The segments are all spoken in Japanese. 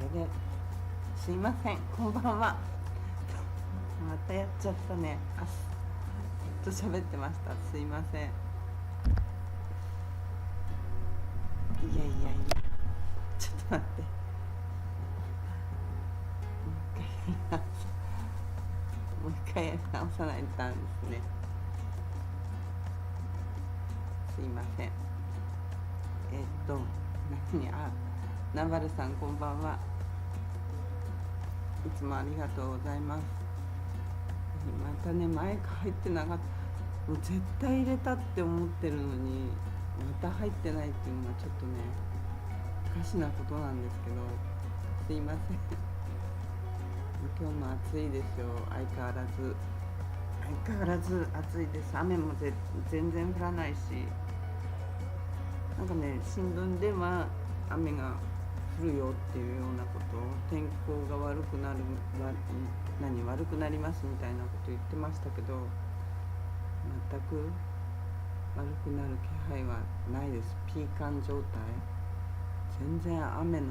れですいません、こんばんは。またやっちゃったね。ずっと喋ってました。すいません。いやいやいや、ちょっと待って、もう一回やり直さないとダメですね。すいません。ナバルさん、こんばんは。いつもありがとうございます。またね、マイク入ってなかった。もう絶対入れたって思ってるのにまた入ってないっていうのがちょっとね、おかしなことなんですけど、すいません。今日も暑いですよ。相変わらず暑いです。雨も全然降らないし、なんかね、新聞では雨が降るよっていうようなこと、天候が悪くなりますみたいなこと言ってましたけど、全く悪くなる気配はないです。ピーカン状態、全然雨の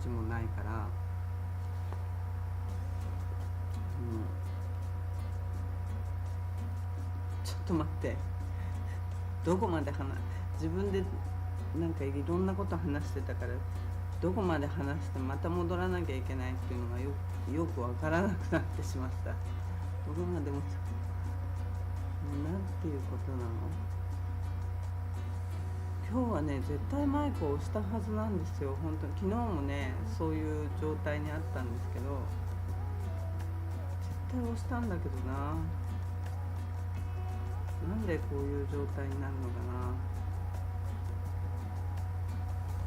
字もないから、ちょっと待って、どこまで自分でなんかいろんなこと話してたから、どこまで話してまた戻らなきゃいけないっていうのがよくわからなくなってしました。どこまでもなんていうことなの。今日はね、絶対マイクを押したはずなんですよ。本当に昨日もね、そういう状態にあったんですけど、絶対押したんだけどな。なんでこういう状態になるのかな。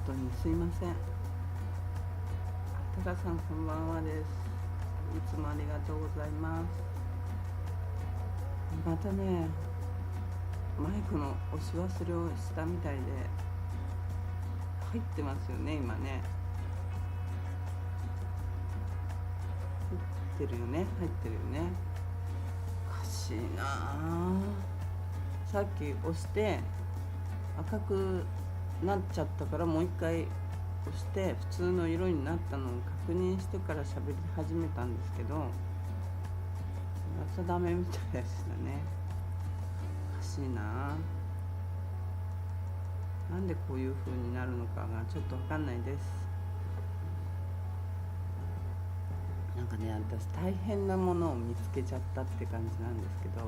本当にすいません。タカさん、こんばんはです。いつもありがとうございます。またね、マイクの押し忘れをしたみたいで、入ってますよね、今ね。入ってるよね。おかしいな。さっき押して赤くなっちゃったから、もう一回押して普通の色になったのを確認してから喋り始めたんですけど、またダメみたいでしたね。おかしいな。なんでこういう風になるのかがちょっと分かんないです。なんかね、私大変なものを見つけちゃったって感じなんですけど、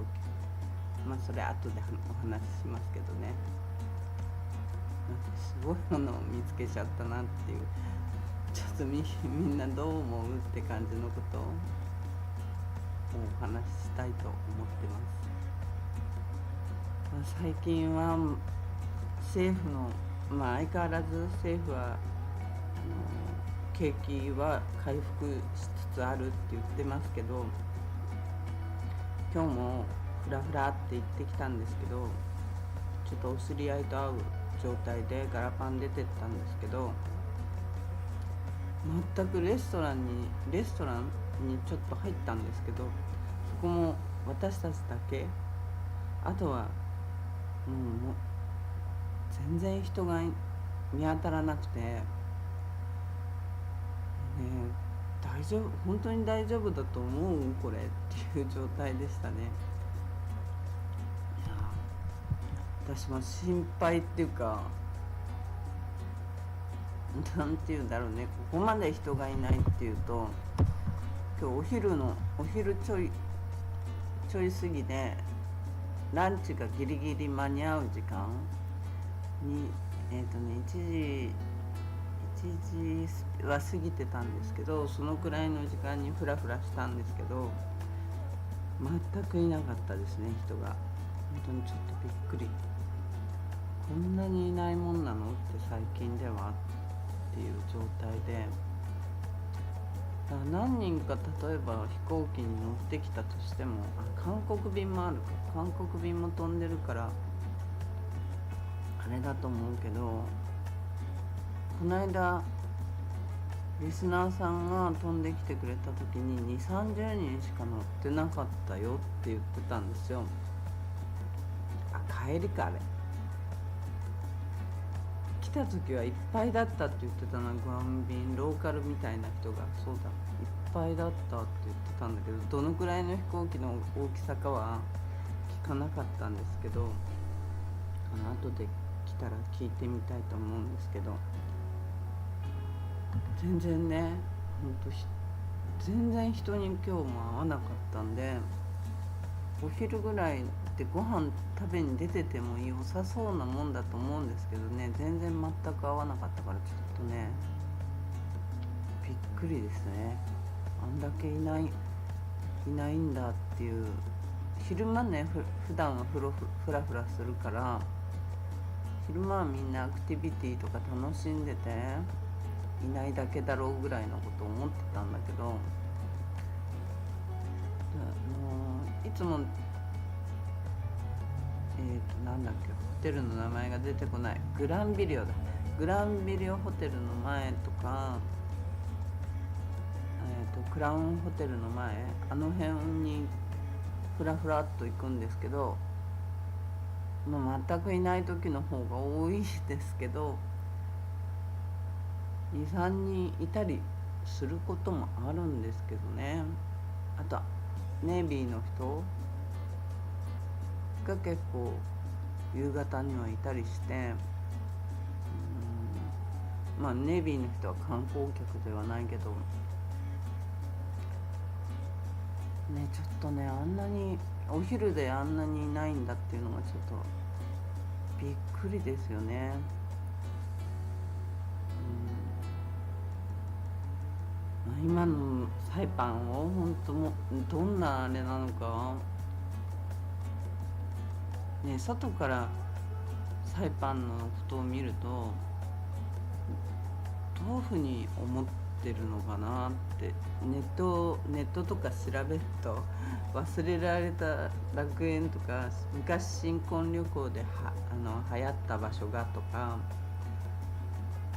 まあそれ後でお話ししますけどね。なんかすごいものを見つけちゃったなっていう、ちょっとみんなどう思うって感じのことをお話ししたいと思ってます。最近は政府の、相変わらず政府は景気は回復しつつあるって言ってますけど、今日もフラフラって行ってきたんですけど、ちょっとお知り合いと会う状態でガラパン出てったんですけど、全くレストランにちょっと入ったんですけど、そこも私たちだけ、あとはもう全然人が見当たらなくて、大丈夫、本当に大丈夫だと思うこれっていう状態でしたね。いや、私も心配っていうか、なんていうんだろうね、ここまで人がいないっていうと、今日お昼ちょい過ぎで、ランチがギリギリ間に合う時間に、1時は過ぎてたんですけど、そのくらいの時間にフラフラしたんですけど、全くいなかったですね、人が。本当にちょっとびっくり。こんなにいないもんなのって最近ではっていう状態で、だから何人か例えば飛行機に乗ってきたとしても、韓国便もあるか、韓国便も飛んでるからあれだと思うけど、この間リスナーさんが飛んできてくれた時に2、30人しか乗ってなかったよって言ってたんですよ。帰りか、あれ来た時はいっぱいだったって言ってたな。グアム便ローカルみたいな人が、そうだ、いっぱいだったって言ってたんだけど、どのくらいの飛行機の大きさかは聞かなかったんですけど、後で来たら聞いてみたいと思うんですけど、全然ね、ほんと全然人に今日も会わなかったんで、お昼ぐらいでご飯食べに出てても良さそうなもんだと思うんですけどね、全然全く合わなかったから、ちょっとねびっくりですね。あんだけいないんだっていう。昼間ね、普段はフラフラするから、昼間はみんなアクティビティとか楽しんでて、いないだけだろうぐらいのことを思ってたんだけど、いつもなんだっけ、ホテルの名前が出てこない。グランビリオだ。グランビリオホテルの前とか、クラウンホテルの前、あの辺にフラフラっと行くんですけど、全くいない時の方が多いですけど、2、3人いたりすることもあるんですけどね。あとネイビーの人が結構夕方にはいたりして、ネイビーの人は観光客ではないけどね、ちょっとね、あんなにお昼であんなにいないんだっていうのがちょっとびっくりですよね。今のサイパンを本当もどんなあれなのかね、外からサイパンのことを見るとどういうふうに思ってるのかなって、ネットとか調べると忘れられた楽園とか、昔新婚旅行で流行った場所がとか、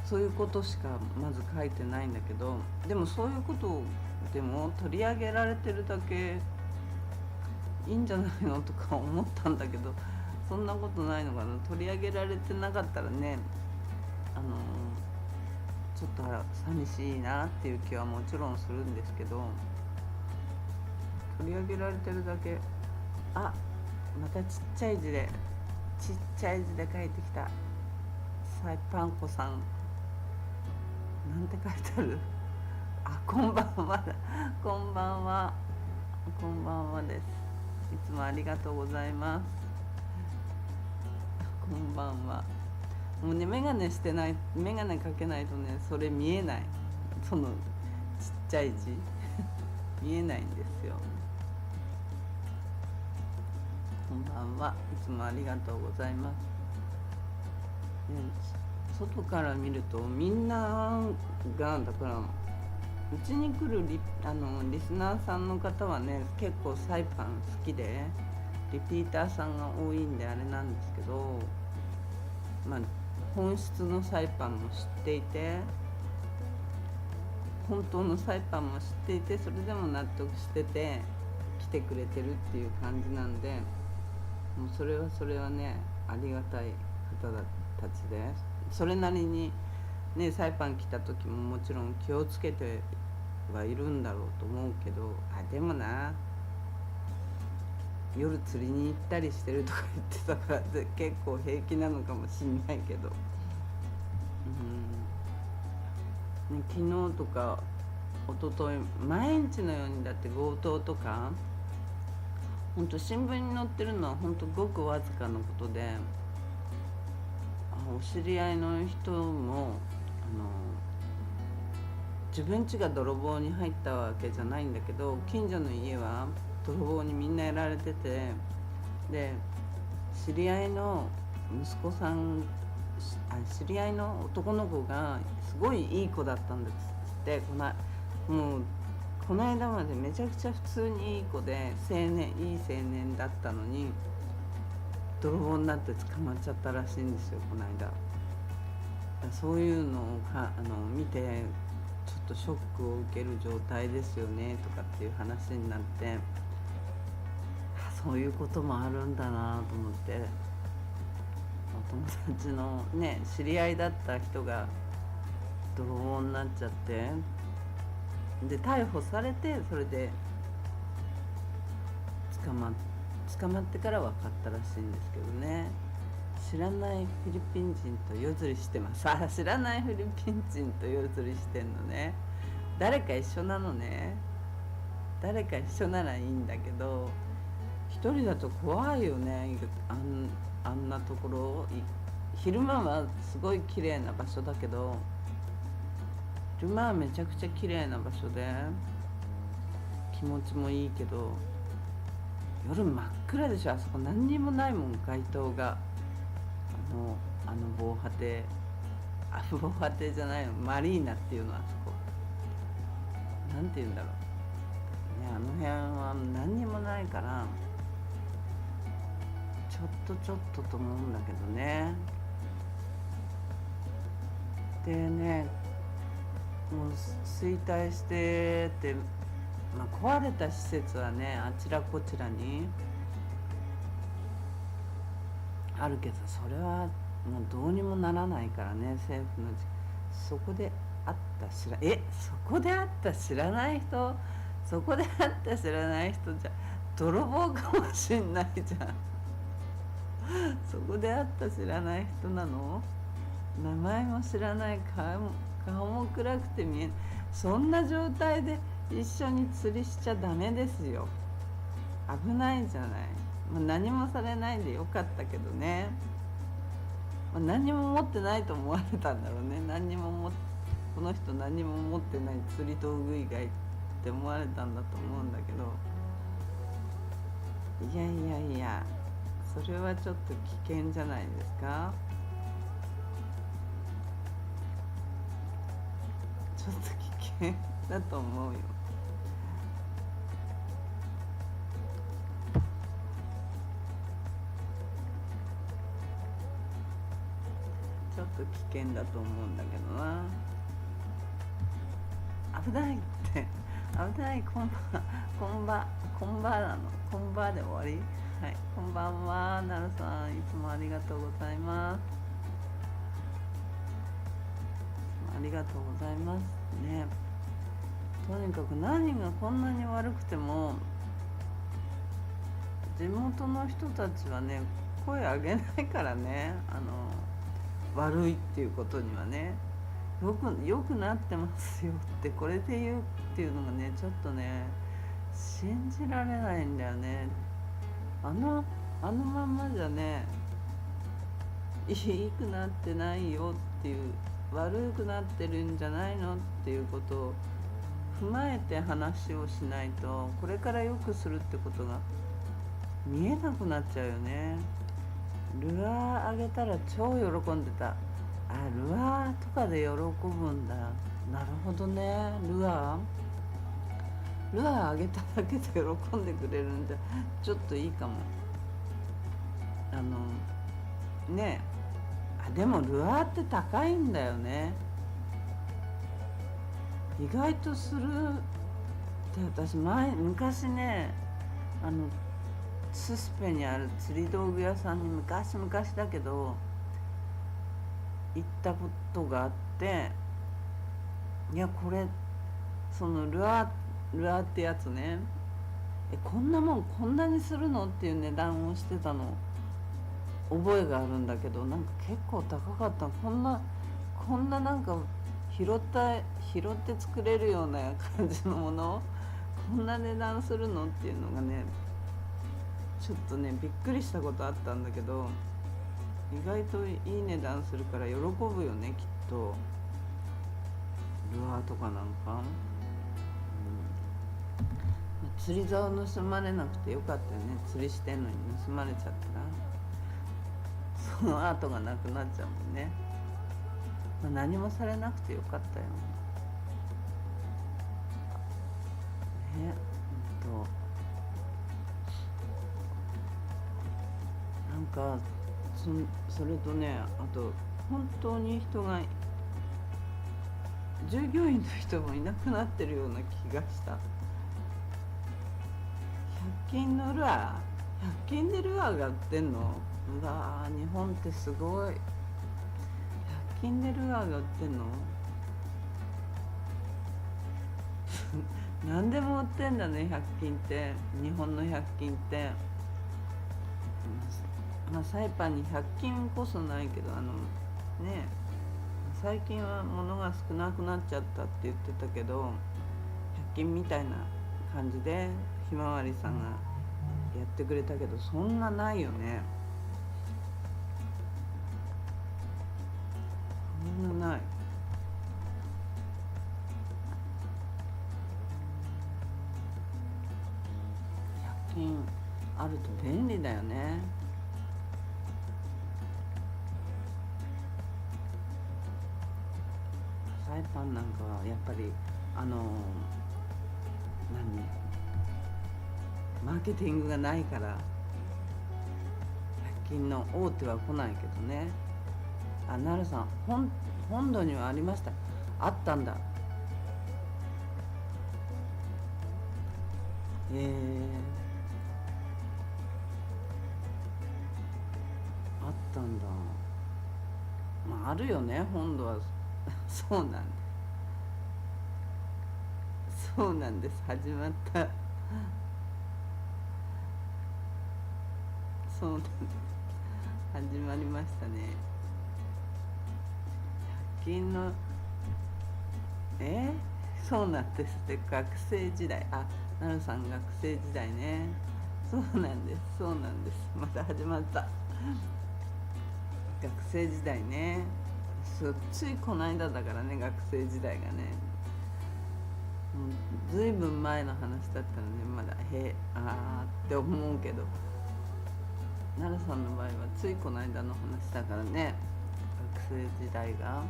そういうことしかまず書いてないんだけど、でもそういうことでも取り上げられてるだけいいんじゃないのとか思ったんだけど、そんなことないのかな。取り上げられてなかったらね、ちょっと寂しいなっていう気はもちろんするんですけど、取り上げられてるだけ。またちっちゃい字で書いてきた。サイパンコさんなんて書いてある。こんばんはだ。こんばんはです。いつもありがとうございます。こんばんは。もうね、メガネかけないとね、それ見えない。そのちっちゃい字見えないんですよ。こんばんは。いつもありがとうございます。外から見るとみんなが、だからうちに来るリスナーさんの方はね、結構サイパン好きでリピーターさんが多いんであれなんですけど、本質のサイパンも知っていて、本当のサイパンも知っていて、それでも納得してて来てくれてるっていう感じなんで、もうそれはね、ありがたい方たちで、それなりにね、サイパン来た時ももちろん気をつけてはいるんだろうと思うけど、でもな、夜釣りに行ったりしてるとか言ってたから結構平気なのかもしんないけど、昨日とか一昨日毎日のようにだって強盗とか、本当新聞に載ってるのは本当ごくわずかのことで、お知り合いの人も自分家が泥棒に入ったわけじゃないんだけど、近所の家は泥棒にみんなやられてて、で知り合いの息子さん、知り合いの男の子がすごいいい子だったんですって。この間までめちゃくちゃ普通にいい子でいい青年だったのに、泥棒になって捕まっちゃったらしいんですよ、この間。そういうのを見て、ちょっとショックを受ける状態ですよねとかっていう話になって、そういうこともあるんだなと思って、お友達のね知り合いだった人が泥棒になっちゃって、で逮捕されて、それで捕ま捕まってから分かったらしいんですけどね。知らないフィリピン人と夜釣りしてます。知らないフィリピン人と夜釣りしてんのね。誰か一緒なのね。誰か一緒ならいいんだけど、一人だと怖いよね。あんなところ、昼間はすごい綺麗な場所だけど、昼間はめちゃくちゃ綺麗な場所で気持ちもいいけど、夜真っ暗でしょ。あそこ何にもないもん、街灯が。あの防波堤、防波堤じゃないの、マリーナっていうの、あそこなんて言うんだろうね。あの辺は何にもないから、ちょっとと思うんだけどね。でね、もう衰退してて、壊れた施設はねあちらこちらにあるけど、それはもうどうにもならないからね、政府の。そこで会ったそこで会った知らない人、そこで会った知らない人じゃ泥棒かもしんないじゃん。そこで会った知らない人なの。名前も知らない、顔も暗くて見えない。そんな状態で一緒に釣りしちゃダメですよ。危ないじゃない。何もされないでよかったけどね。何も持ってないと思われたんだろうね。この人何も持ってない、釣り道具以外って思われたんだと思うんだけど、いやそれはちょっと危険じゃないですか。ちょっと危険だと思うよ。ちょっと危険だと思うんだけどな。危ないって危ない。こんばなの。こんばで終わり。はい、こんばんは。なるさん、いつもありがとうございます。ありがとうございますね。とにかく何がこんなに悪くても、地元の人たちはね声上げないからね。悪いっていうことにはね、よくなってますよってこれで言うっていうのがね、ちょっとね信じられないんだよね。あのまんまじゃね、いいくなってないよっていう、悪くなってるんじゃないのっていうことを踏まえて話をしないと、これから良くするってことが見えなくなっちゃうよね。ルアーあげたら超喜んでた。ルアーとかで喜ぶんだ。なるほどね。ルアーあげただけで喜んでくれるんじゃちょっといいかも。ねえ、でもルアーって高いんだよね。意外とするって。私昔ね、ススペにある釣り道具屋さんに昔だけど行ったことがあって、いやこれそのルアーってやつね、こんなもんこんなにするのっていう値段をしてたの覚えがあるんだけど、なんか結構高かった。こんななんか拾って作れるような感じのものこんな値段するのっていうのがね、ちょっとねびっくりしたことあったんだけど、意外といい値段するから喜ぶよね、きっと。ルアーとかなんか、釣り竿盗まれなくてよかったよね。釣りしてんのに盗まれちゃったらその後がなくなっちゃうもんね。何もされなくてよかったよね。なんかそれとね、あと本当に従業員の人もいなくなってるような気がした。100均のルア100均でルアーが売ってんの？うわー、日本ってすごい。100均でルアーが売ってんの？何でも売ってんだね、100均って。日本の100均って。まあサイパンに100均こそないけど、ね、最近は物が少なくなっちゃったって言ってたけど、100均みたいな感じでひまわりさんがやってくれたけど、そんなないよね。そんなない。100均あると便利だよね。サイパンなんかはやっぱりマーケティングがないから100均の大手は来ないけどね。なるさん、本土にはありました？あったんだ。あったんだ。まああるよね、本土は。そうなんです。そうなんです。始まった。そうなんです。始まりましたね。100均のそうなんです。で、学生時代、なるさん学生時代ね。そうなんです。そうなんです。また始まった。学生時代ね。ついこの間だからね、学生時代がね。ずいぶん前の話だったのね、まだって思うけど、奈良さんの場合はついこの間の話だからね、学生時代が。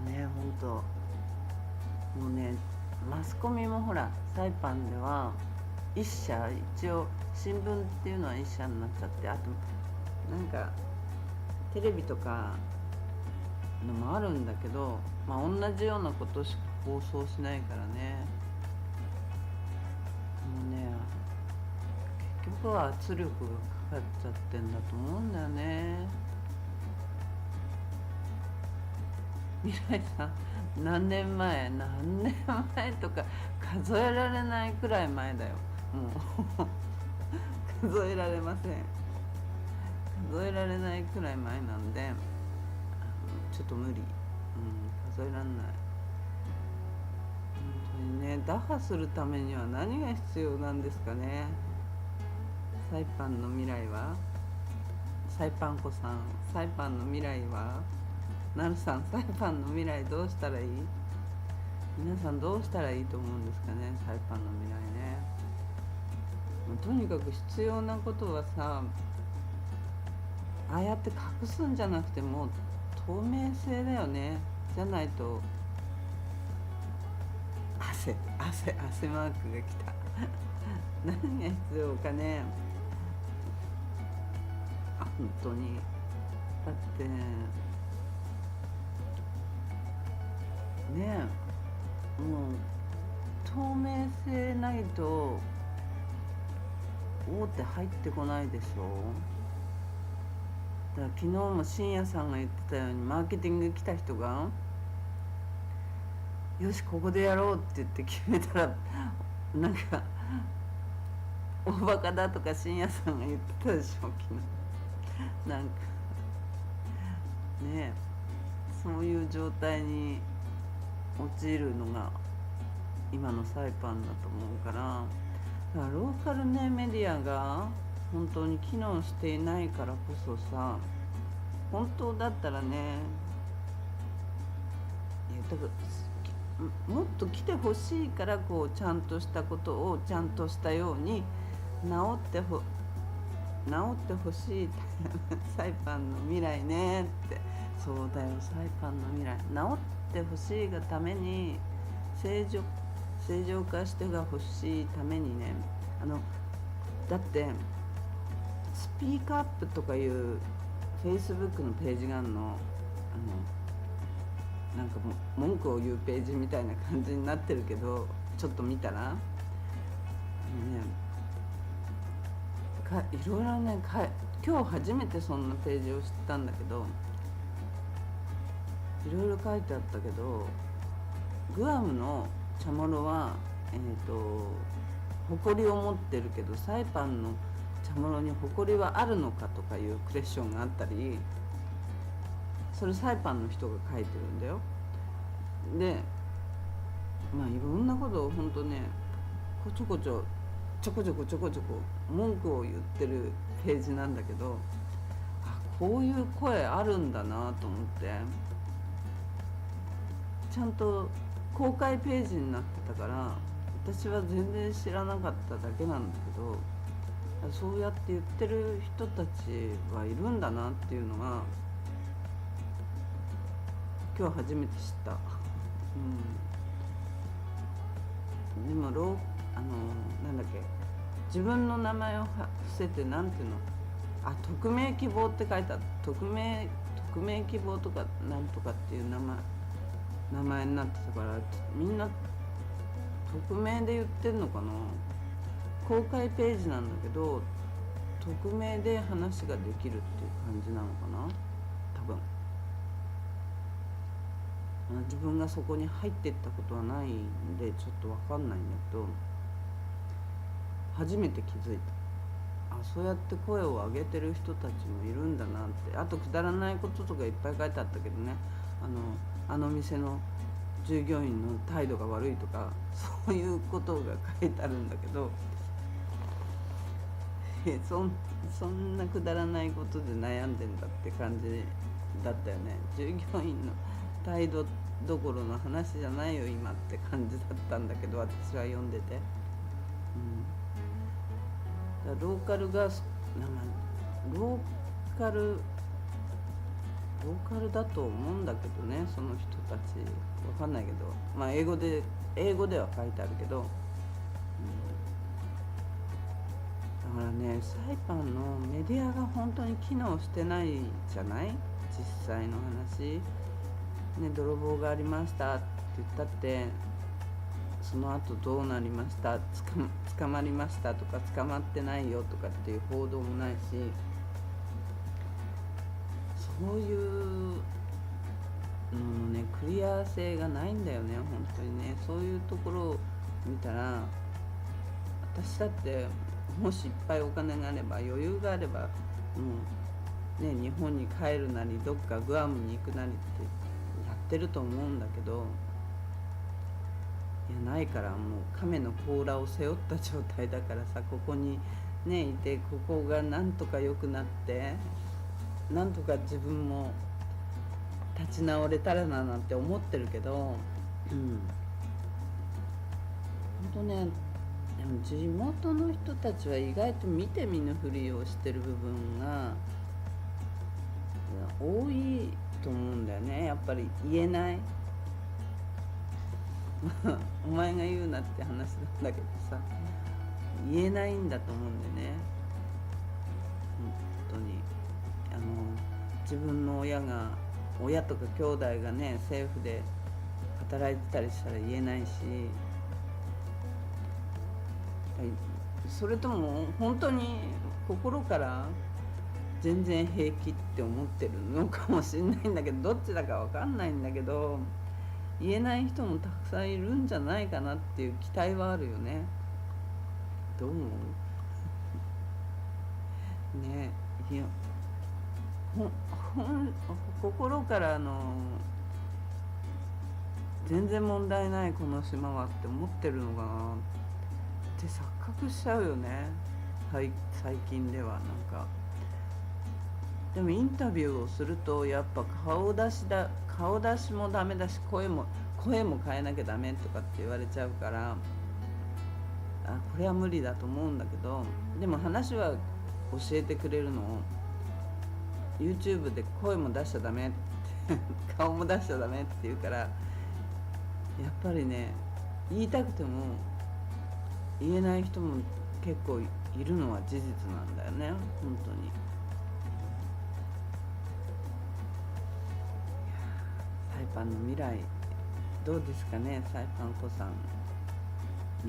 いやね、ほんともうね、マスコミもほらサイパンでは一社、一応新聞っていうのは一社になっちゃって、あとなんかテレビとかのもあるんだけど、まあ同じようなことしか放送しないからね。もうね、結局は圧力がかかっちゃってんだと思うんだよね。未来さん、何年前とか数えられないくらい前だよ。もう数えられません。数えられないくらい前なんで、ちょっと無理、数えられない。本当にね、打破するためには何が必要なんですかね。サイパンの未来は、サイパン子さん、サイパンの未来は、なるさん、サイパンの未来どうしたらいい？皆さんどうしたらいいと思うんですかね、サイパンの未来ね。とにかく必要なことはさ、ああやって隠すんじゃなくて、もう透明性だよね。じゃないと、汗マークが来た。何が必要かね。本当に。だってね、もう透明性ないと大手入ってこないでしょ。だから昨日も深夜さんが言ってたように、マーケティング来た人がよしここでやろうって言って決めたら、なんか大バカだとか深夜さんが言ってたでしょ、昨日。なんかね、そういう状態に陥るのが今のサイパンだと思うから、だからローカルね、メディアが本当に機能していないからこそさ、本当だったらね、だからもっと来てほしいから、こうちゃんとしたことをちゃんとしたように治ってほしい。サイパンの未来ねって。そうだよ、サイパンの未来治ってほしいがために、正常化してが欲しいためにね、だってスピークアップとかいう Facebook のページがあるの。なんか文句を言うページみたいな感じになってるけど、ちょっと見たらいろいろね今日初めてそんなページを知ったんだけど、いろいろ書いてあったけど、グアムのチャモロは誇りを持ってるけど、サイパンのチャモロに誇りはあるのかとかいうクエスチョンがあったり、それサイパンの人が書いてるんだよ。でまあいろんなことを本当ねちょこちょこ文句を言ってるページなんだけど、こういう声あるんだなと思って、ちゃんと公開ページになってたから、私は全然知らなかっただけなんだけど、そうやって言ってる人たちはいるんだなっていうのが今日初めて知った。でもなんだっけ、自分の名前を伏せて、なんていうの、匿名希望って書いてあった。匿名希望とかなんとかっていう名前になってたから、みんな匿名で言ってんのかな。公開ページなんだけど匿名で話ができるっていう感じなのかな、多分。自分がそこに入っていったことはないんでちょっと分かんないんだけど、初めて気づいた。そうやって声を上げてる人たちもいるんだなって。あとくだらないこととかいっぱい書いてあったけどね、あの店の従業員の態度が悪いとかそういうことが書いてあるんだけど、そんなくだらないことで悩んでんだって感じだったよね。従業員の態度どころの話じゃないよ今って感じだったんだけど、私は読んでて、だからローカルだと思うんだけどね、その人たち。わかんないけど、英語では書いてあるけど、だからね、サイパンのメディアが本当に機能してないじゃない、実際の話ね。泥棒がありましたって言ったって、その後どうなりました、捕まりましたとか捕まってないよとかっていう報道もないし、そういうののねクリア性がないんだよね、本当にね。そういうところを見たら、私だってもしいっぱいお金があれば、余裕があれば、もうね、日本に帰るなりどっかグアムに行くなりってやってると思うんだけど、ないから、もう亀の甲羅を背負った状態だからさ、ここにねいて、ここがなんとか良くなって、なんとか自分も立ち直れたらななんて思ってるけど、ほんとね、でも地元の人たちは意外と見て見ぬふりをしてる部分が多いと思うんだよね。やっぱり言えないお前が言うなって話なんだけどさ、言えないんだと思うんでね、本当に。自分の親とか兄弟がね政府で働いてたりしたら言えないし、それとも本当に心から全然平気って思ってるのかもしれないんだけど、どっちだか分かんないんだけど、言えない人もたくさんいるんじゃないかなっていう期待はあるよね。どう思うね。いや、心から全然問題ないこの島はって思ってるのかなって錯覚しちゃうよね、最近では。なんかでもインタビューをするとやっぱ顔出しもダメだし、声も変えなきゃダメとかって言われちゃうから、これは無理だと思うんだけど、でも話は教えてくれるのを YouTube で声も出しちゃダメって顔も出しちゃダメって言うから、やっぱりね、言いたくても言えない人も結構いるのは事実なんだよね、本当に。サイパンの未来どうですかね、サイパン子さん。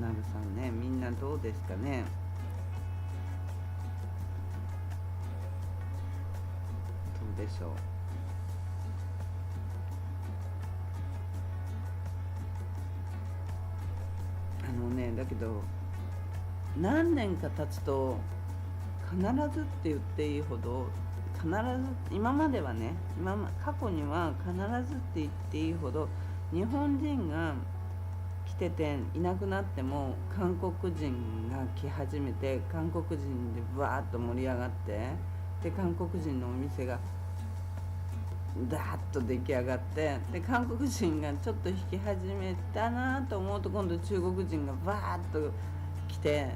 なるさんね、みんなどうですかね。どうでしょう。だけど何年か経つと必ずって言っていいほど、必ず、今まではね、過去には必ずって言っていいほど日本人が来てていなくなっても韓国人が来始めて、韓国人でバーッと盛り上がって、で韓国人のお店がダーッと出来上がって、で韓国人がちょっと引き始めたなと思うと、今度中国人がバーッと来て、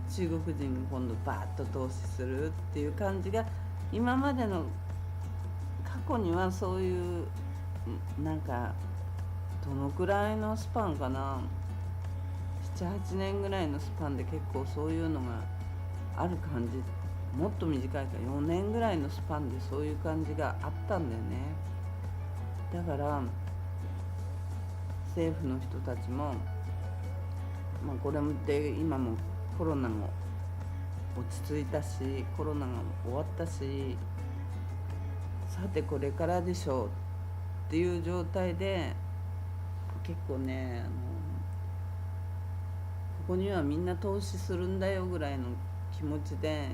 中国人が今度バーッと投資するっていう感じが、今までの過去にはそういう、なんかどのくらいのスパンかな、7、8年ぐらいのスパンで結構そういうのがある感じ。もっと短いか4年ぐらいのスパンでそういう感じがあったんだよね。だから政府の人たちも、これで今もコロナも落ち着いたし、コロナが終わったし、さてこれからでしょうっていう状態で、結構ね、ここにはみんな投資するんだよぐらいの気持ちで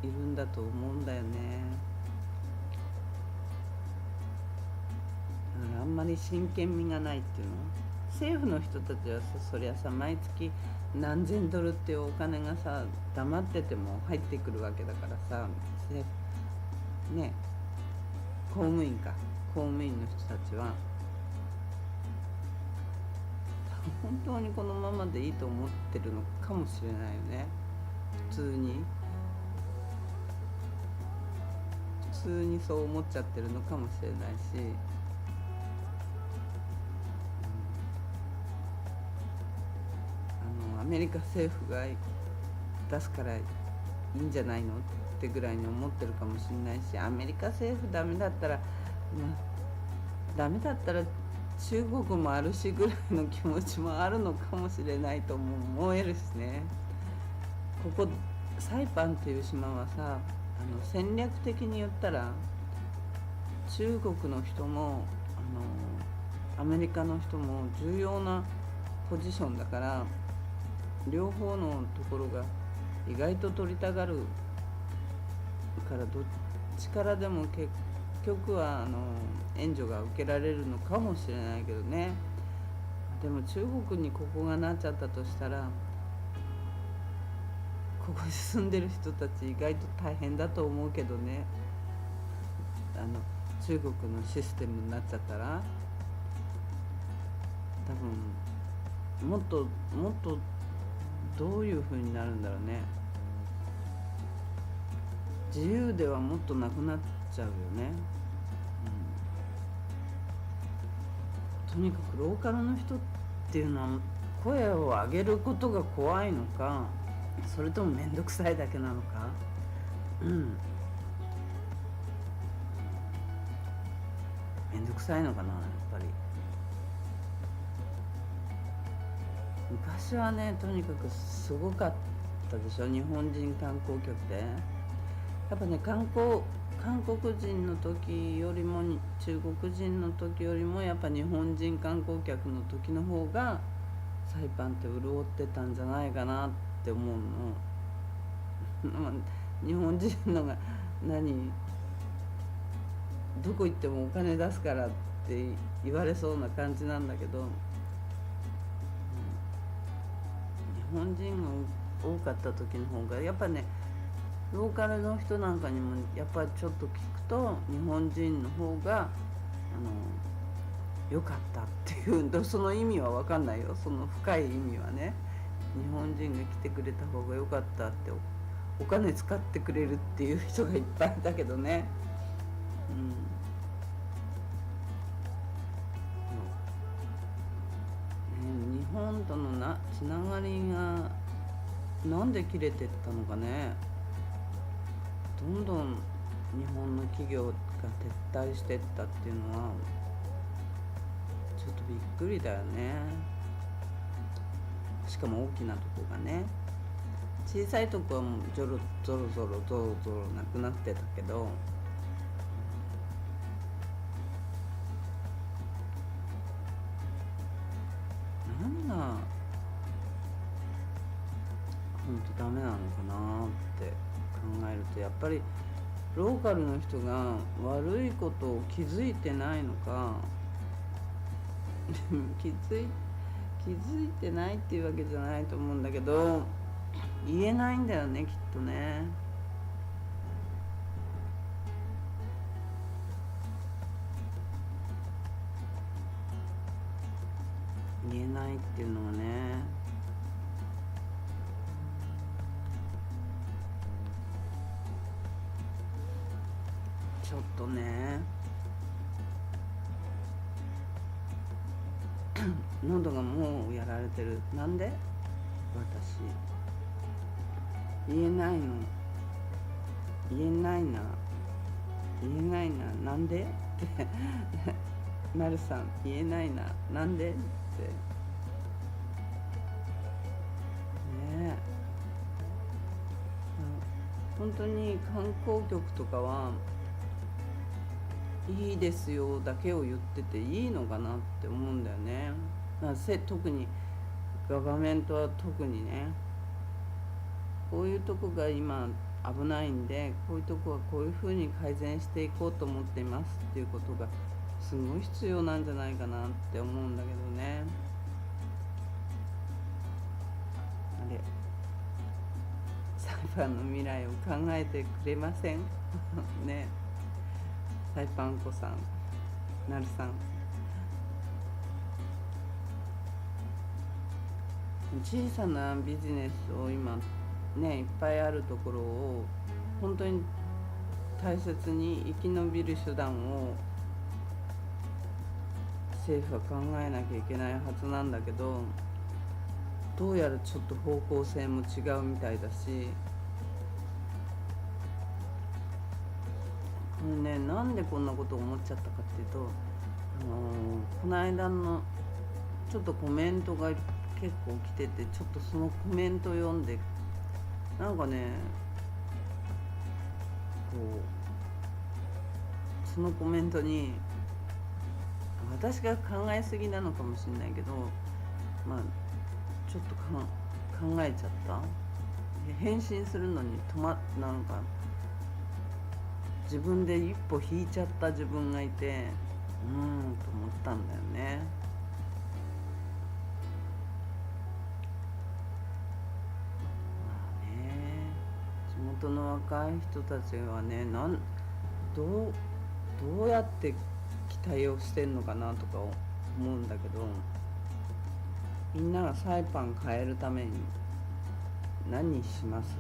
いるんだと思うんだよね。だからあんまり真剣味がないっていうの。政府の人たちはそりゃさ、毎月何千ドルっていうお金がさ、黙ってても入ってくるわけだからさ、ね、公務員の人たちは本当にこのままでいいと思ってるのかもしれないよね。普通にそう思っちゃってるのかもしれないし、アメリカ政府が出すからいいんじゃないのってぐらいに思ってるかもしれないし、アメリカ政府ダメだったら、中国もあるしぐらいの気持ちもあるのかもしれないとも思えるしね。ここサイパンという島はさ、戦略的に言ったら中国の人もアメリカの人も重要なポジションだから、両方のところが意外と取りたがるから、どっちからでも結局は援助が受けられるのかもしれないけどね。でも中国にここがなっちゃったとしたら、ここに住んでる人たち意外と大変だと思うけどね。中国のシステムになっちゃったら、多分もっとどういう風になるんだろうね。自由ではもっとなくなっちゃうよね。とにかくローカルの人っていうのは声を上げることが怖いのか、それとも面倒くさいだけなのか。面倒くさいのかな、やっぱり。昔はね、とにかくすごかったでしょ、日本人観光客で。やっぱね、韓国人の時よりも中国人の時よりも、やっぱ日本人観光客の時の方がサイパンって潤ってたんじゃないかなって思うの。日本人のがどこ行ってもお金出すからって言われそうな感じなんだけど、日本人が多かった時の方がやっぱね、ローカルの人なんかにもやっぱりちょっと聞くと、日本人の方が良かったっていうその意味は分かんないよ、その深い意味はね。日本人が来てくれた方が良かったって、お金使ってくれるっていう人がいっぱいいたけどね。日本とのつながりがなんで切れてったのかね。どんどん日本の企業が撤退してったっていうのはちょっとびっくりだよね。しかも大きなとこがね。小さいとこはもうゾロゾロゾロゾロゾロなくなってたけど、何が本当ダメなのかなって考えると、やっぱりローカルの人が悪いことを気づいてないのか気づいてないっていうわけじゃないと思うんだけど、言えないんだよね、きっとね。言えないっていうのはね、ちょっとね喉がもうやられてる。なんで私言えないの、言えないな、言えないな、なんでってなるさん、言えないな、なんでってね。本当に観光局とかはいいですよだけを言ってていいのかなって思うんだよね。特にガバメントは特にね、こういうとこが今危ないんで、こういうとこはこういうふうに改善していこうと思っていますっていうことがすごい必要なんじゃないかなって思うんだけどね。あれ、サイパンの未来を考えてくれませんね。サイパン子さん、なるさん、小さなビジネスを今ねいっぱいあるところを本当に大切に生き延びる手段を政府は考えなきゃいけないはずなんだけど、どうやらちょっと方向性も違うみたいだし、これね、なんでこんなことを思っちゃったかっていうと、この間のちょっとコメントが結構来てて、ちょっとそのコメント読んでなんかね、こうそのコメントに私が考えすぎなのかもしれないけど、まあちょっと考えちゃった。返信するのになんか自分で一歩引いちゃった自分がいて、と思ったんだよね。まあね、地元の若い人たちはね、どうやって期待をしてんのかなとか思うんだけど、みんながサイパン変えるために何します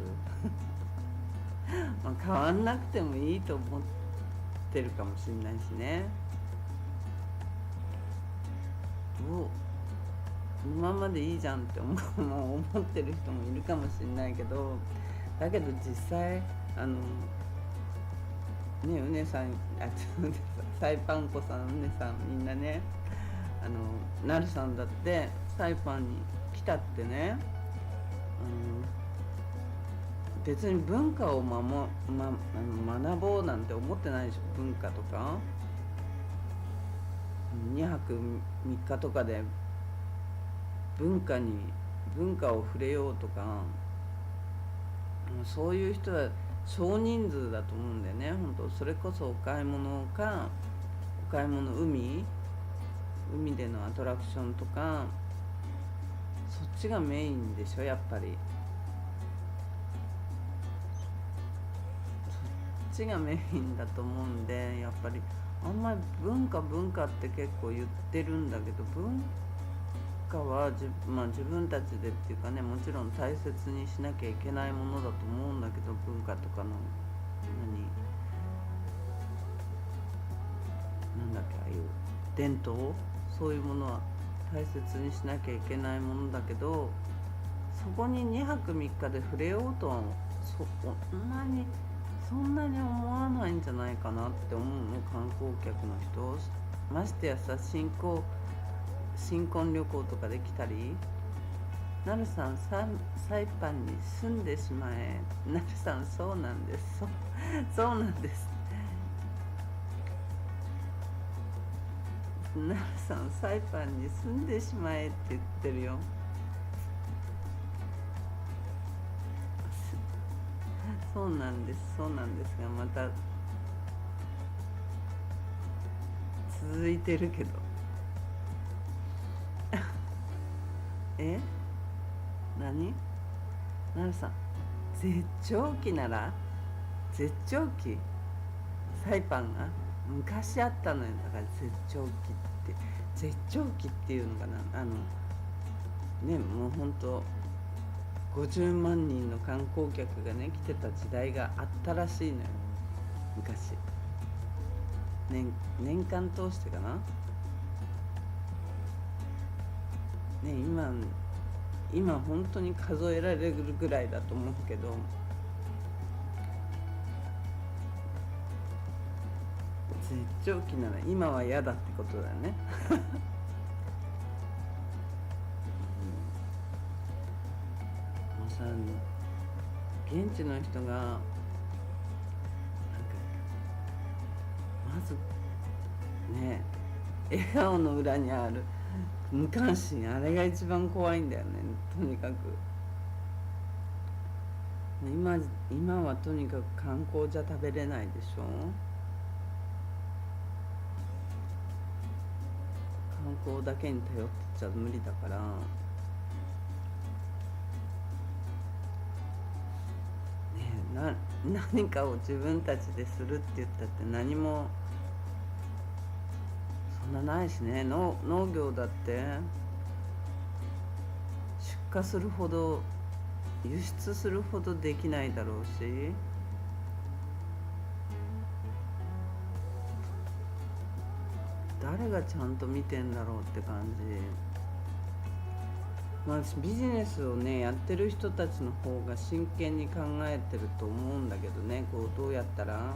まあ変わんなくてもいいと思ってるかもしれないしね。このままでいいじゃんって思ってる人もいるかもしれないけど、だけど実際うねさん、サイパン子さん、うねさん、みんなね、なるさんだってサイパンに来たってね、別に文化を学ぼうなんて思ってないでしょ。文化とか2泊3日とかで文化を触れようとか、そういう人は少人数だと思うんだよね。本当それこそお買い物海でのアトラクションとか、そっちがメインでしょ、やっぱり。そっちがメインだと思うんで、やっぱりあんまり文化って結構言ってるんだけど、文化は自分たちでっていうかね、もちろん大切にしなきゃいけないものだと思うんだけど、文化とかのなんだっけ、ああいう伝統、そういうものは大切にしなきゃいけないものだけど、そこに2泊3日で触れようとはそんなに思わないんじゃないかなって思うの、観光客の人。ましてやさ、新婚旅行とかで来たりなるさん、サイパンに住んでしまえ。なるさん、そうなんです。そうなんです。なるさん、サイパンに住んでしまえって言ってるよ。そうなんです。そうなんですが、また続いてるけど。え何なるさん、絶頂期なら、絶頂期、サイパンが昔あったのよ。だから絶頂期って、絶頂期っていうのかな、ね、もうほんと50万人の観光客がね来てた時代があったらしいのよ、昔。年間通してかな。ね、今本当に数えられるぐらいだと思うけど、絶頂期なら今は嫌だってことだよね。もうさ、現地の人がなんかまずね、笑顔の裏にある無関心、あれが一番怖いんだよね。とにかく今はとにかく観光じゃ食べれないでしょ。観光だけに頼ってちゃ無理だから、ね、何かを自分たちでするって言ったって何もそんなないしね。農業だって出荷するほど、輸出するほどできないだろうし、誰がちゃんと見てんだろうって感じ。まあ、ビジネスをねやってる人たちの方が真剣に考えてると思うんだけどね、こうどうやったら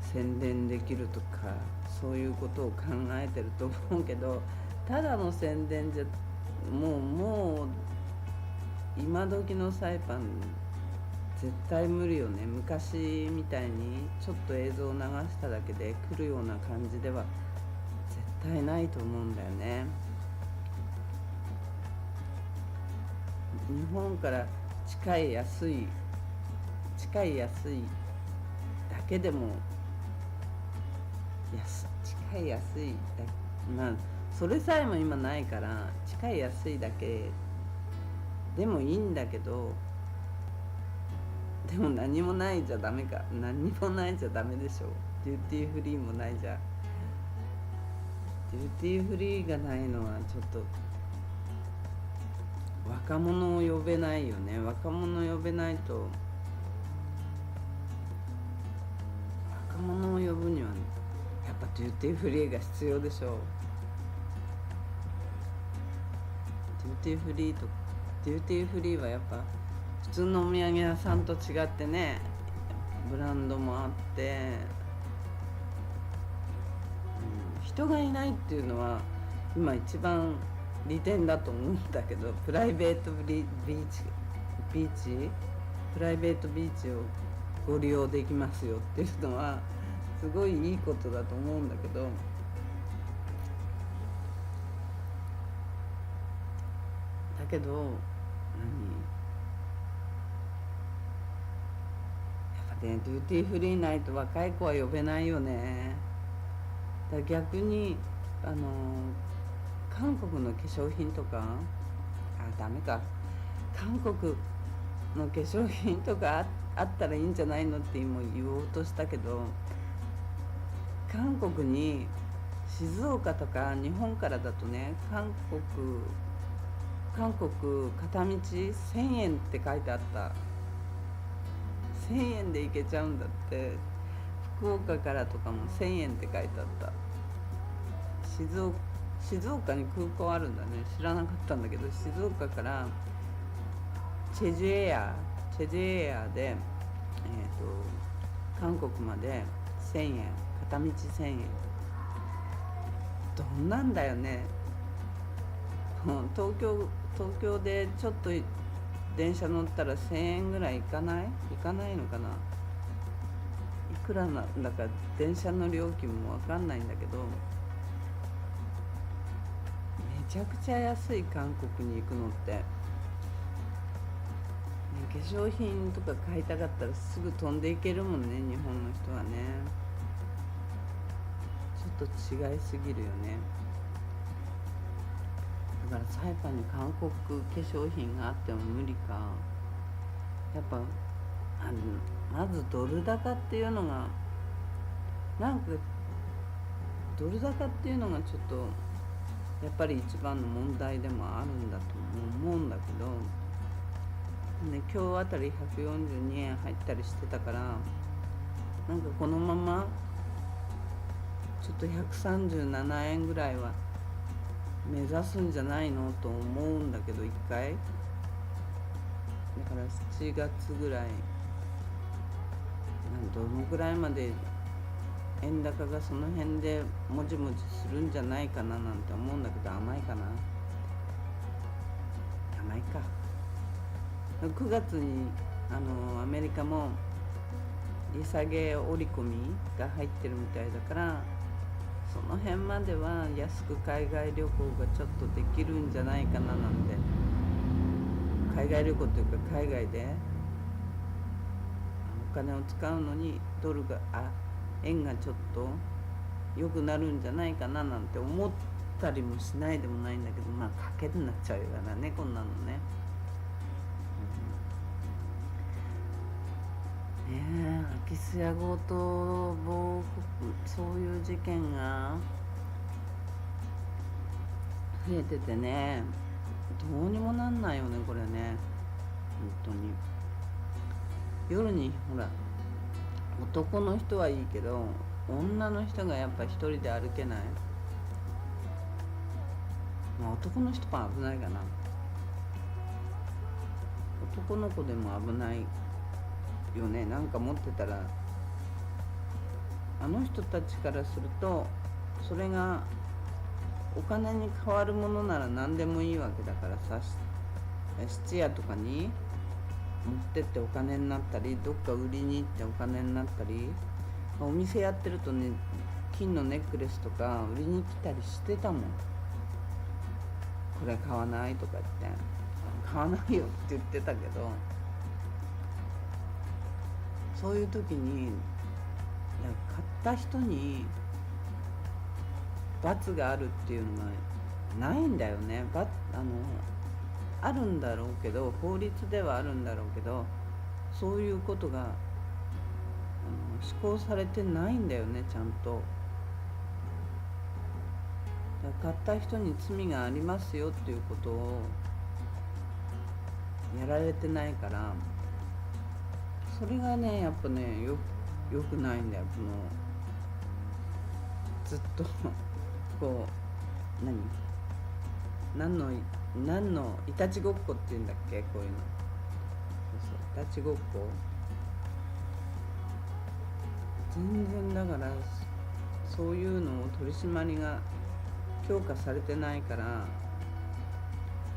宣伝できるとか、そういうことを考えてると思うけど、ただの宣伝じゃもう今時のサイパン絶対無理よね。昔みたいにちょっと映像を流しただけで来るような感じでは絶対ないと思うんだよね。日本から近い安いだけでも、近い安いだ、まあそれさえも今ないから、近い安いだけでもいいんだけど、でも何もないじゃダメか。何にもないじゃダメでしょ。デューティーフリーもないじゃ。デューティーフリーがないのはちょっと若者を呼べないよね。若者を呼べないと、若者を呼ぶにはやっぱデューティーフリーが必要でしょう。デューティーフリーとデューティーフリーはやっぱ普通のお土産屋さんと違ってね、ブランドもあって、人がいないっていうのは今一番利点だと思うんだけど、プライベートビーチプライベートビーチをご利用できますよっていうのはすごいいいことだと思うんだけど、だけどやっぱね、デューティーフリーないと若い子は呼べないよね。だから逆に韓国の化粧品とか、ダメか、韓国の化粧品とかあったらいいんじゃないのって今言おうとしたけど、韓国に静岡とか日本からだとね、韓国片道1000円って書いてあった。1000円で行けちゃうんだって。福岡からとかも1000円って書いてあった。静岡に空港あるんだね。知らなかったんだけど、静岡からチェジュエアで、韓国まで1000円、片道1000円。どんなんだよね。東京東京でちょっと電車乗ったら1000円ぐらいいかないのかな。いくらなんだか電車の料金も分かんないんだけど、めちゃくちゃ安い韓国に行くのって、ね、化粧品とか買いたかったらすぐ飛んでいけるもんね、日本の人はね。ちょっと違いすぎるよね。だからサイパンに韓国化粧品があっても無理か。やっぱまずドル高っていうのがなんかドル高っていうのがちょっとやっぱり一番の問題でもあるんだと思うんだけど、ね、今日あたり142円入ったりしてたから、なんかこのままちょっと137円ぐらいは目指すんじゃないのと思うんだけど、1回だから7月ぐらいどのぐらいまで円高がその辺でもじもじするんじゃないかななんて思うんだけど、甘いかな。甘いか。9月にアメリカも利下げ織り込みが入ってるみたいだから、その辺までは安く海外旅行がちょっとできるんじゃないかななんて。海外旅行というか海外でお金を使うのに円がちょっと良くなるんじゃないかななんて思ったりもしないでもないんだけど、まあ賭けになっちゃうからね、こんなのね。空き巣や強盗そういう事件が増えててね、どうにもなんないよねこれね、本当に。夜にほら男の人はいいけど女の人がやっぱ一人で歩けない。まあ男の人も危ないかな。男の子でも危ないよね。なんか持ってたらあの人たちからするとそれがお金に変わるものなら何でもいいわけだからさ、質屋とかに持ってってお金になったり、どっか売りに行ってお金になったり、お店やってるとね、金のネックレスとか売りに来たりしてたもん。これ買わないとか言って、買わないよって言ってたけど、そういう時に買った人に罰があるっていうのがないんだよね。あるんだろうけど、法律ではあるんだろうけど、そういうことが施行されてないんだよね、ちゃんと。だから買った人に罪がありますよっていうことをやられてないから、それがねやっぱねよくないんだよ。ずっとこう何のいたちごっこっていうんだっけ、こういうの。そういたちごっこ全然だから、そういうのを取り締まりが強化されてないから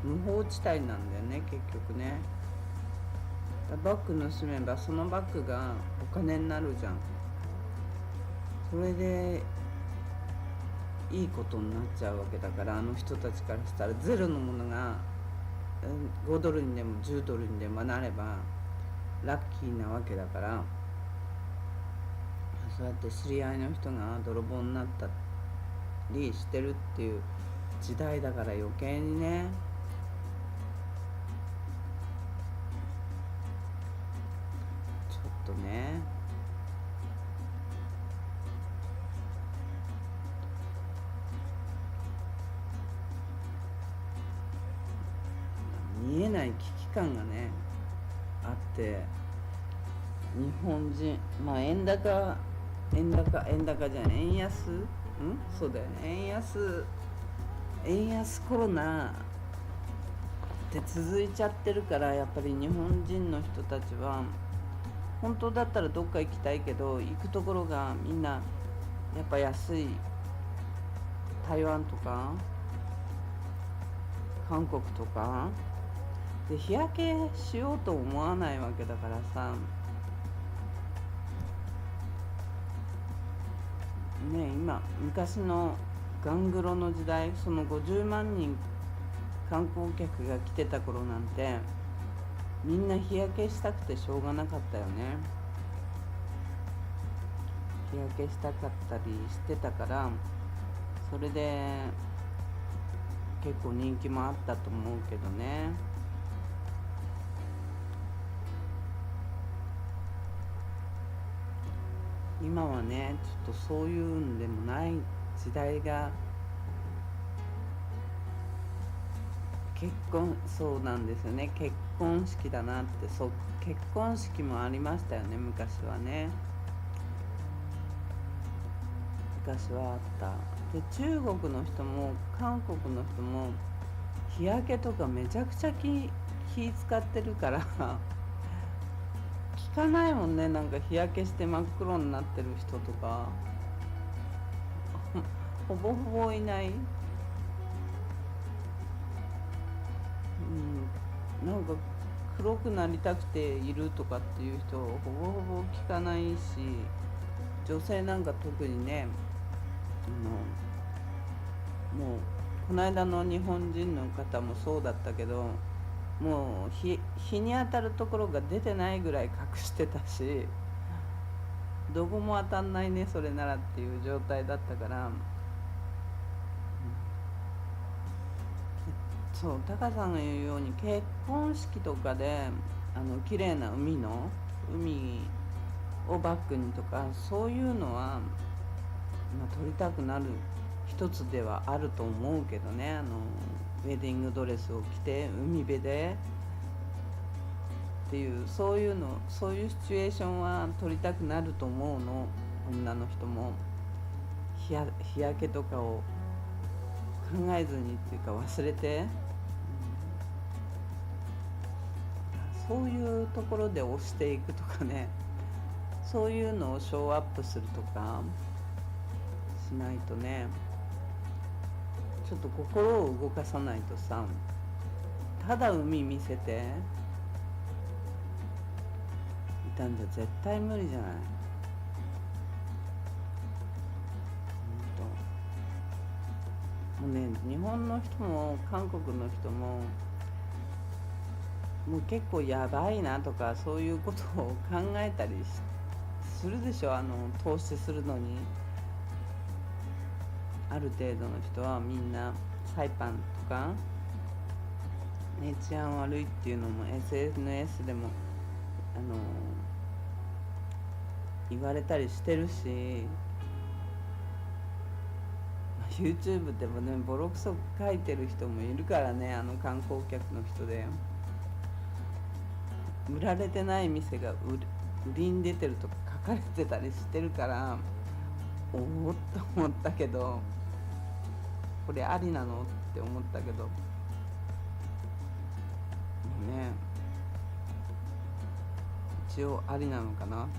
無法地帯なんだよね結局ね。バッグ盗めばそのバッグがお金になるじゃん。それでいいことになっちゃうわけだから、あの人たちからしたらゼロのものが5ドルにでも10ドルにでもなればラッキーなわけだから、そうやって知り合いの人が泥棒になったりしてるっていう時代だから余計にね、ちょっとね見えない危機感がねあって、日本人円高じゃない、円安そうだよね、円安コロナって続いちゃってるから、やっぱり日本人の人たちは本当だったらどっか行きたいけど行くところがみんなやっぱ安い台湾とか韓国とかで日焼けしようと思わないわけだからさ、ね、今昔のガングロの時代、その50万人観光客が来てた頃なんてみんな日焼けしたくてしょうがなかったよね。日焼けしたかったりしてたから、それで結構人気もあったと思うけどね。今はねちょっとそういうんでもない時代が、そうなんですよね、結婚式だなって。そう、結婚式もありましたよね、昔はね。昔はあった。で中国の人も韓国の人も日焼けとかめちゃくちゃ気使ってるから聞かないもんね、なんか日焼けして真っ黒になってる人とかほぼほぼいない。なんか黒くなりたくているとかっていう人ほぼほぼ聞かないし、女性なんか特にね、もうこの間の日本人の方もそうだったけど、もう日に当たるところが出てないぐらい隠してたし、どこも当たんないねそれならっていう状態だったから、そうタカさんが言うように結婚式とかで綺麗な海をバックにとかそういうのは、撮りたくなる一つではあると思うけどね。ウェディングドレスを着て海辺でっていう、そういうシチュエーションは撮りたくなると思うの。女の人も日焼けとかを考えずにっていうか忘れて、そういうところで押していくとかね、そういうのをショーアップするとかしないとね、ちょっと心を動かさないとさ、ただ海見せていたんじゃ絶対無理じゃない。もうね、日本の人も韓国の人ももう結構やばいなとかそういうことを考えたりするでしょ。投資するのにある程度の人はみんなサイパンとか、ね、治安悪いっていうのも SNS でも言われたりしてるし、YouTube でもねボロクソ書いてる人もいるからね。観光客の人で売られてない店が売りに出てるとか書かれてたりしてるから、おおっと思ったけど、これありなのって思ったけどね。一応ありなのかなって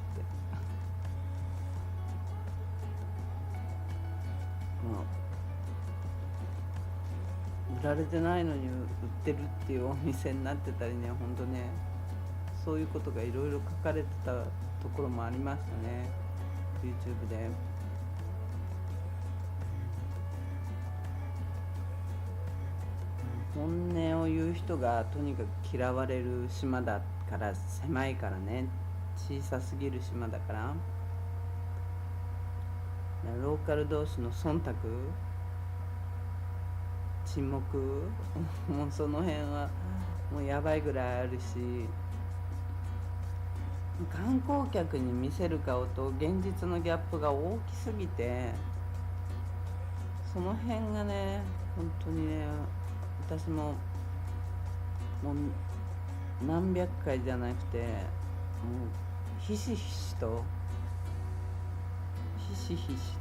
売られてないのに売ってるっていうお店になってたりね、ほんとね、そういうことがいろいろ書かれてたところもありましたね、 YouTube で。本音を言う人がとにかく嫌われる島だから、狭いからね、小さすぎる島だから、ローカル同士の忖度、沈黙もうその辺はもうやばいぐらいあるし、観光客に見せる顔と現実のギャップが大きすぎて、その辺がね本当にね、私ももう何百回じゃなくて、もうひしひし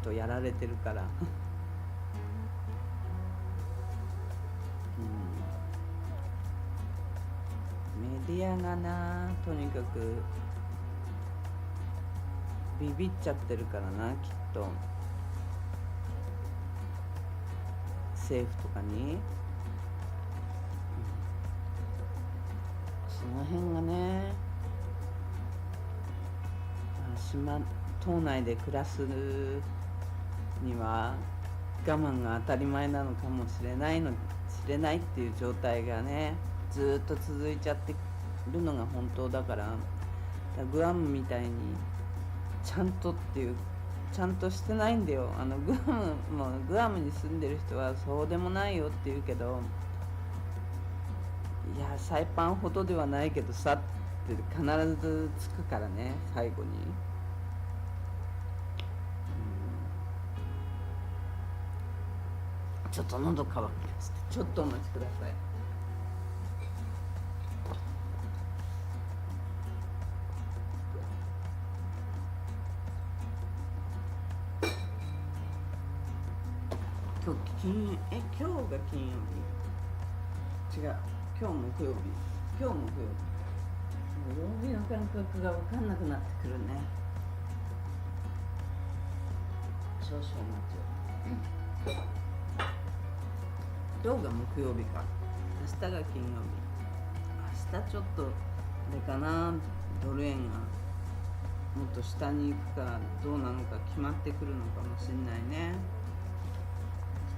とやられてるからメディアがな、とにかくビビっちゃってるからな、きっと政府とかに。その辺がね、島内で暮らすには我慢が当たり前なのかもしれないっていう状態がねずっと続いちゃってるのが本当だから、グアムみたいにちゃんとしてないんだよ。グアムに住んでる人はそうでもないよって言うけど、いやサイパンほどではないけどさって必ずつくからね、最後に。ちょっと喉乾きました。ちょっとお待ちください。今日が金曜日？違う、今日木曜日。曜日の感覚が分かんなくなってくるね。少々お待ちを。今日が木曜日か、明日が金曜日。明日ちょっとあれかな、ドル円がもっと下に行くかどうなのか決まってくるのかもしれないね。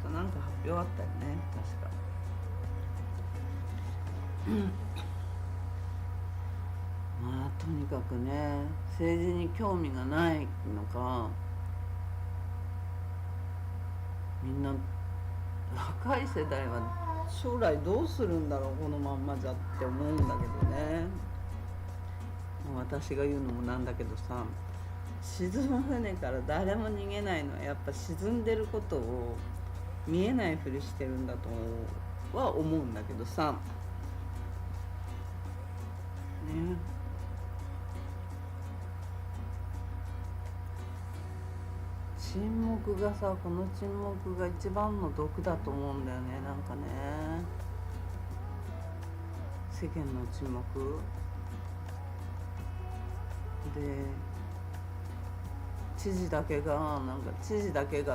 明日なんか発表あったよね、確か。まあとにかくね、政治に興味がないのか、みんな若い世代は将来どうするんだろうこのまんまじゃって思うんだけどね。私が言うのもなんだけどさ、沈む船から誰も逃げないのはやっぱ沈んでることを見えないふりしてるんだとは思うんだけどさね。沈黙がさ、この沈黙が一番の毒だと思うんだよね。なんかね、世間の沈黙で知事だけが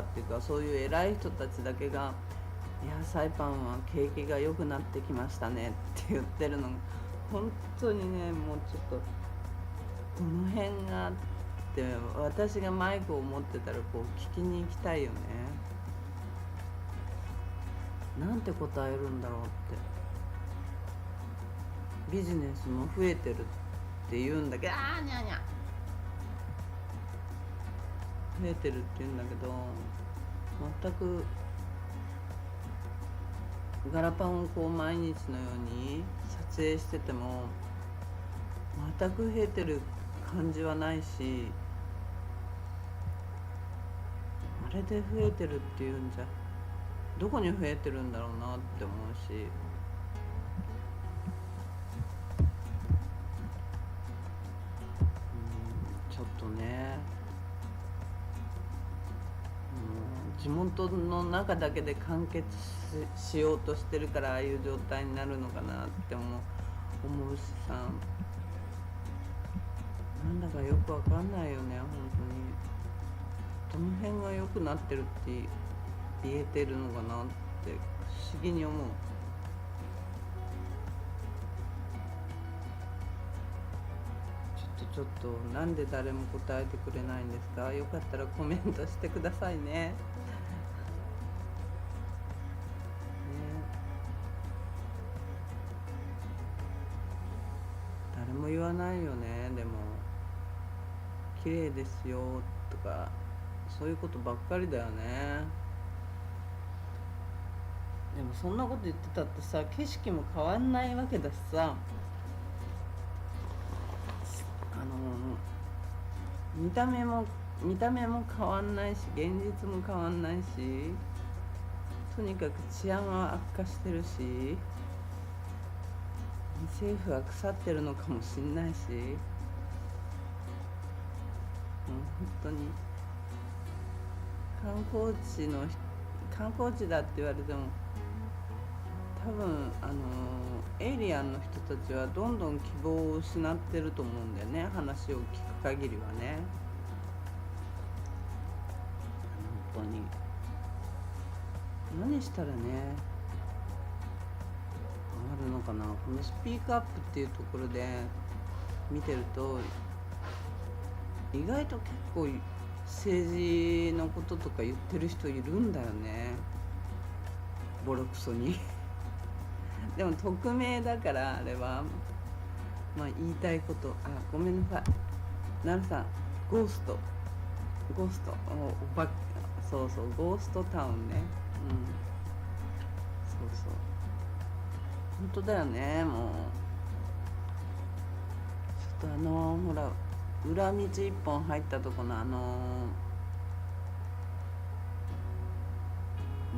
っていうか、そういう偉い人たちだけがいやサイパンは景気が良くなってきましたねって言ってるのが本当にね、もうちょっとどの辺がって私がマイクを持ってたらこう聞きに行きたいよね。なんて答えるんだろうって。ビジネスも増えてるって言うんだけど、にゃにゃ増えてるって言うんだけど、全くガラパンをこう毎日のように撮影してても全く増えてる感じはないし、あれで増えてるっていうんじゃどこに増えてるんだろうなって思うし、ちょっとね、地元の中だけで完結 しようとしてるからああいう状態になるのかなって思うしさ、なんだかよくわかんないよね、本当に。どの辺が良くなってるって言えてるのかなって不思議に思う。ちょっとなんで誰も答えてくれないんですか？よかったらコメントしてくださいね。誰も言わないよね。でも綺麗ですよとかそういうことばっかりだよね。でもそんなこと言ってたってさ、景色も変わんないわけだしさ、見た目も変わんないし、現実も変わんないし、とにかく治安は悪化してるし、政府は腐ってるのかもしんないし、本当に観光地だって言われても多分エイリアンの人たちはどんどん希望を失ってると思うんだよね、話を聞く限りはね。本当に何したらね、るのかな。このスピークアップっていうところで見てると意外と結構政治のこととか言ってる人いるんだよね、ボロクソにでも匿名だからあれはまあ言いたいこと。ごめんなさい、なるさん、ゴーストそうそう、ゴーストタウンね。そうそう本当だよね。もうちょっとほら裏道一本入ったとこの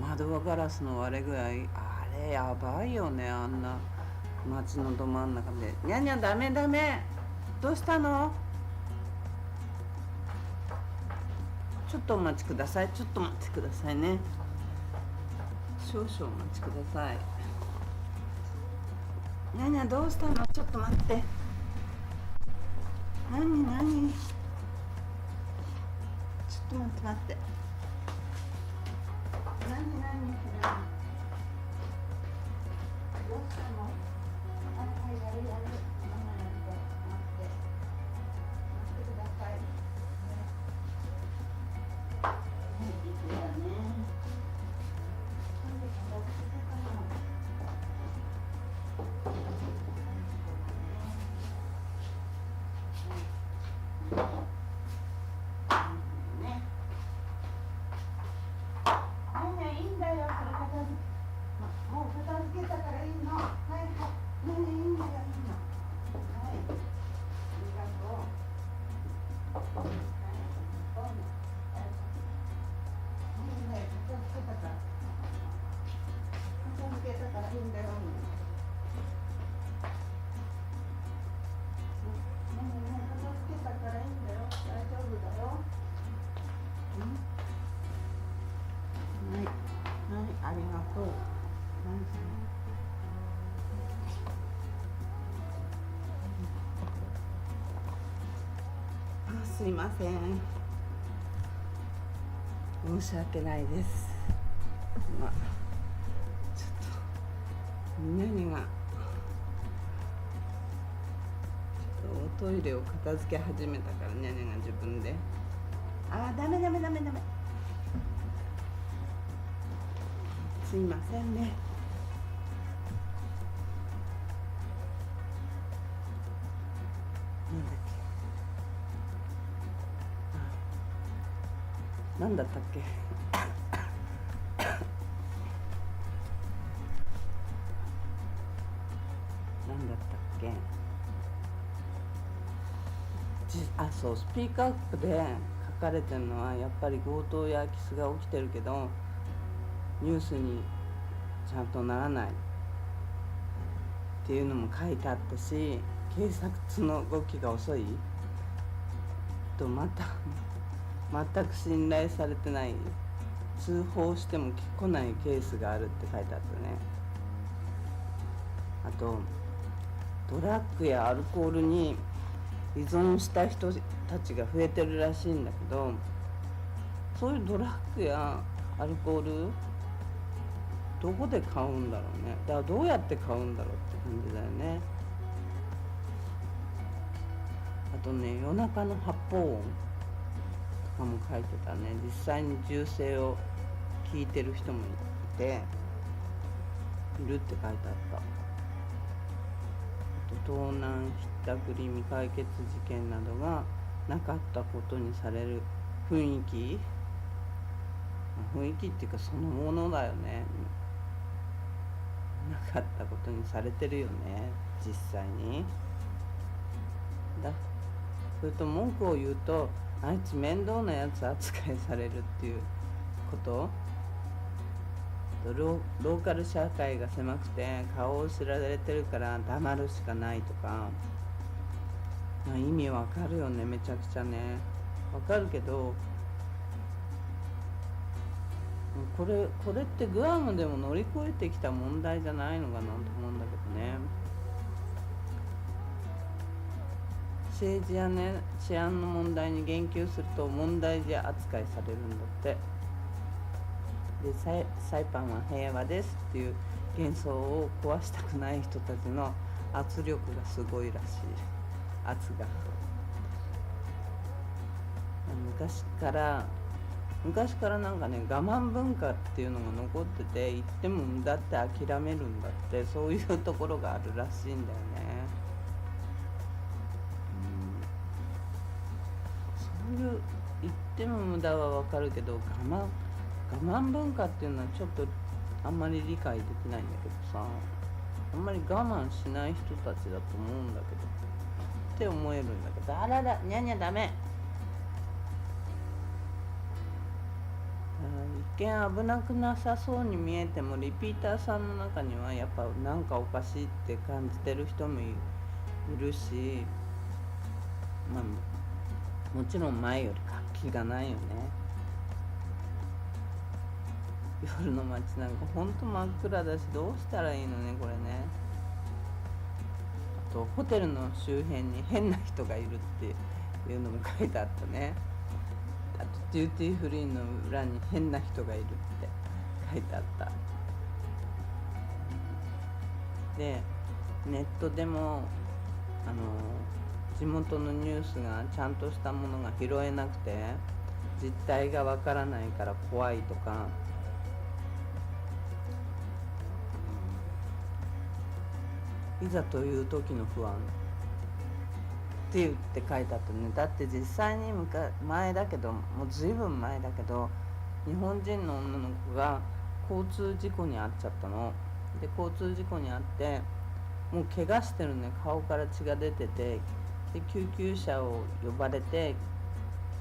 窓ガラスの割れ具合、あれやばいよね。あんな街のど真ん中でにゃにゃダメどうしたの。ちょっとお待ちくださいね。少々お待ちください。にゃにゃどうしたの。ちょっと待って。何ちょっと待って何どうしたの。はいやる待ってください。いくらね。なんで片付けたかな。ありがとう。すいません。申し訳ないです。まあ、ちょっとニャニがちょっとおトイレを片付け始めたからニャニが自分で。ダメ。すいませんね。なんだったっけそうスピーカーアップで書かれてるのはやっぱり強盗や空き巣が起きてるけどニュースにちゃんとならないっていうのも書いてあったし、警察の動きが遅いと全く信頼されてない、通報しても来ないケースがあるって書いてあったね。あとドラッグやアルコールに依存した人たちが増えてるらしいんだけど、そういうドラッグやアルコールどこで買うんだろうね。だからどうやって買うんだろうって感じだよね。あとね、夜中の発砲音とかも書いてたね。実際に銃声を聞いてる人もいているって書いてあった。あと盗難ひったくり未解決事件などがなかったことにされる雰囲気っていうかそのものだよね。なかったことにされてるよね、実際に。それと文句を言うとあいつ面倒なやつ扱いされるっていうこと。ローカル社会が狭くて顔を知られてるから黙るしかないとか、意味わかるよね、めちゃくちゃねわかるけど、これってグアムでも乗り越えてきた問題じゃないのかなと思うんだけどね。政治やね治安の問題に言及すると問題児扱いされるんだって。でサイパンは平和ですっていう幻想を壊したくない人たちの圧力がすごいらしい。圧が昔からなんかね、我慢文化っていうのが残ってて、言っても無駄って諦めるんだって、そういうところがあるらしいんだよね。そういう言っても無駄はわかるけど、我慢文化っていうのはちょっとあんまり理解できないんだけどさ、あんまり我慢しない人たちだと思うんだけどって思えるんだけど、あららにゃにゃダメ。一見危なくなさそうに見えても、リピーターさんの中にはやっぱなんかおかしいって感じてる人もいるし、まあもちろん前より活気がないよね。夜の街なんかほんと真っ暗だし、どうしたらいいのねこれね。あとホテルの周辺に変な人がいるっていうのも書いてあったね。あとデューティーフリーの裏に変な人がいるって書いてあった。でネットでも地元のニュースがちゃんとしたものが拾えなくて、実態がわからないから怖いとか、いざという時の不安って言って書いてあったね。だって実際に前だけど、もうずいぶん前だけど、日本人の女の子が交通事故に遭っちゃったので、交通事故に遭ってもう怪我してるね。顔から血が出てて、で救急車を呼ばれて、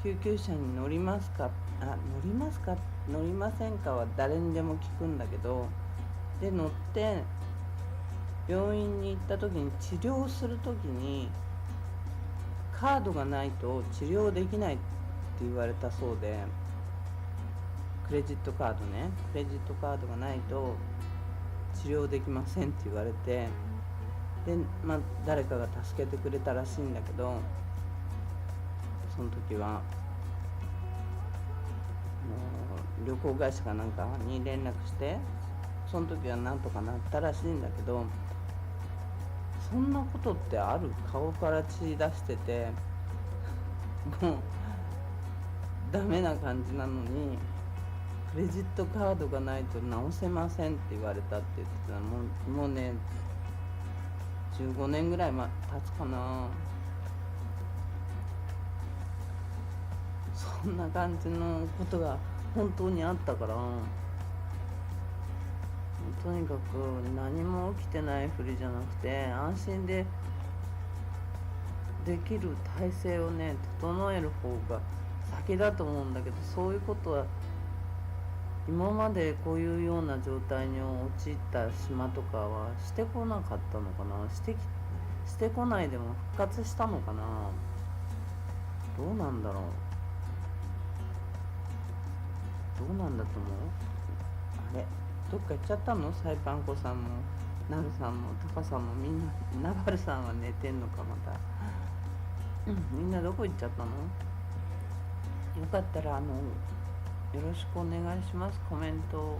救急車に乗りますか、乗りますか乗りませんかは誰にでも聞くんだけど、で乗って病院に行った時に、治療する時にカードがないと治療できないって言われたそうで、クレジットカードね、クレジットカードがないと治療できませんって言われて、で誰かが助けてくれたらしいんだけど、その時は旅行会社かなんかに連絡して、その時はなんとかなったらしいんだけど、そんなことってある？顔から血出しててもうダメな感じなのに、クレジットカードがないと直せませんって言われたって言ってたの。もうね15年ぐらい経つかな。そんな感じのことが本当にあったから、とにかく何も起きてないふりじゃなくて、安心でできる体制をね整える方が先だと思うんだけど、そういうことは今までこういうような状態に陥った島とかはしてこなかったのかな。してこないでも復活したのかな。どうなんだろう。どうなんだと思う？あれどっか行っちゃったの？サイパンコさんもナルさんもタカさんも、みんな。ナバルさんは寝てんのかまた。みんなどこ行っちゃったの？よかったらよろしくお願いします。コメントお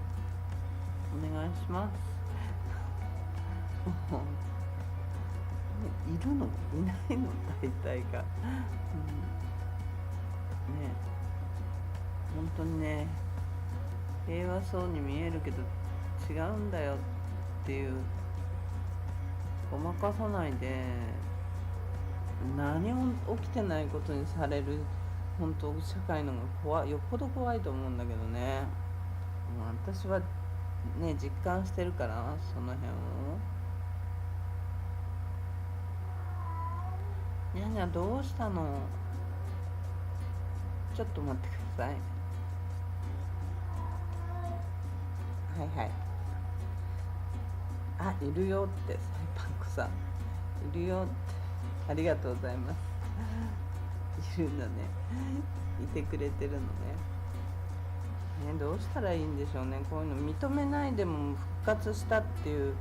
願いします。いるの？いないの？大体が、ね本当にね、平和そうに見えるけど違うんだよっていう、ごまかさないで、何も起きてないことにされる本当社会の方がよっぽど怖いと思うんだけどね。私はね実感してるから、その辺を。にゃにゃどうしたの？ちょっと待ってください。はいはい。あ、いるよって、サイパンコさんいるよって、ありがとうございます。いるんだね。いてくれてるのね。どうしたらいいんでしょうね。こういうの認めないでも復活したっていう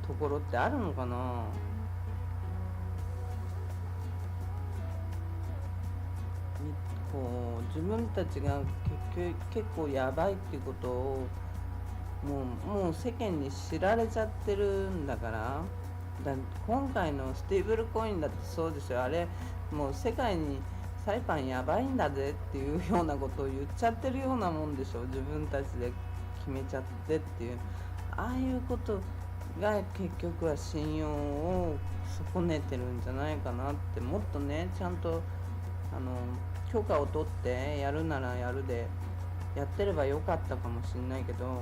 ところってあるのかな。こう自分たちが結構やばいっていうことをもう世間に知られちゃってるんだから。今回のスティーブルコインだってそうですよ。あれもう世界にサイパンやばいんだぜっていうようなことを言っちゃってるようなもんでしょ。自分たちで決めちゃってっていう、ああいうことが結局は信用を損ねてるんじゃないかなって。もっとねちゃんと許可を取ってやるならやるでやってればよかったかもしんないけど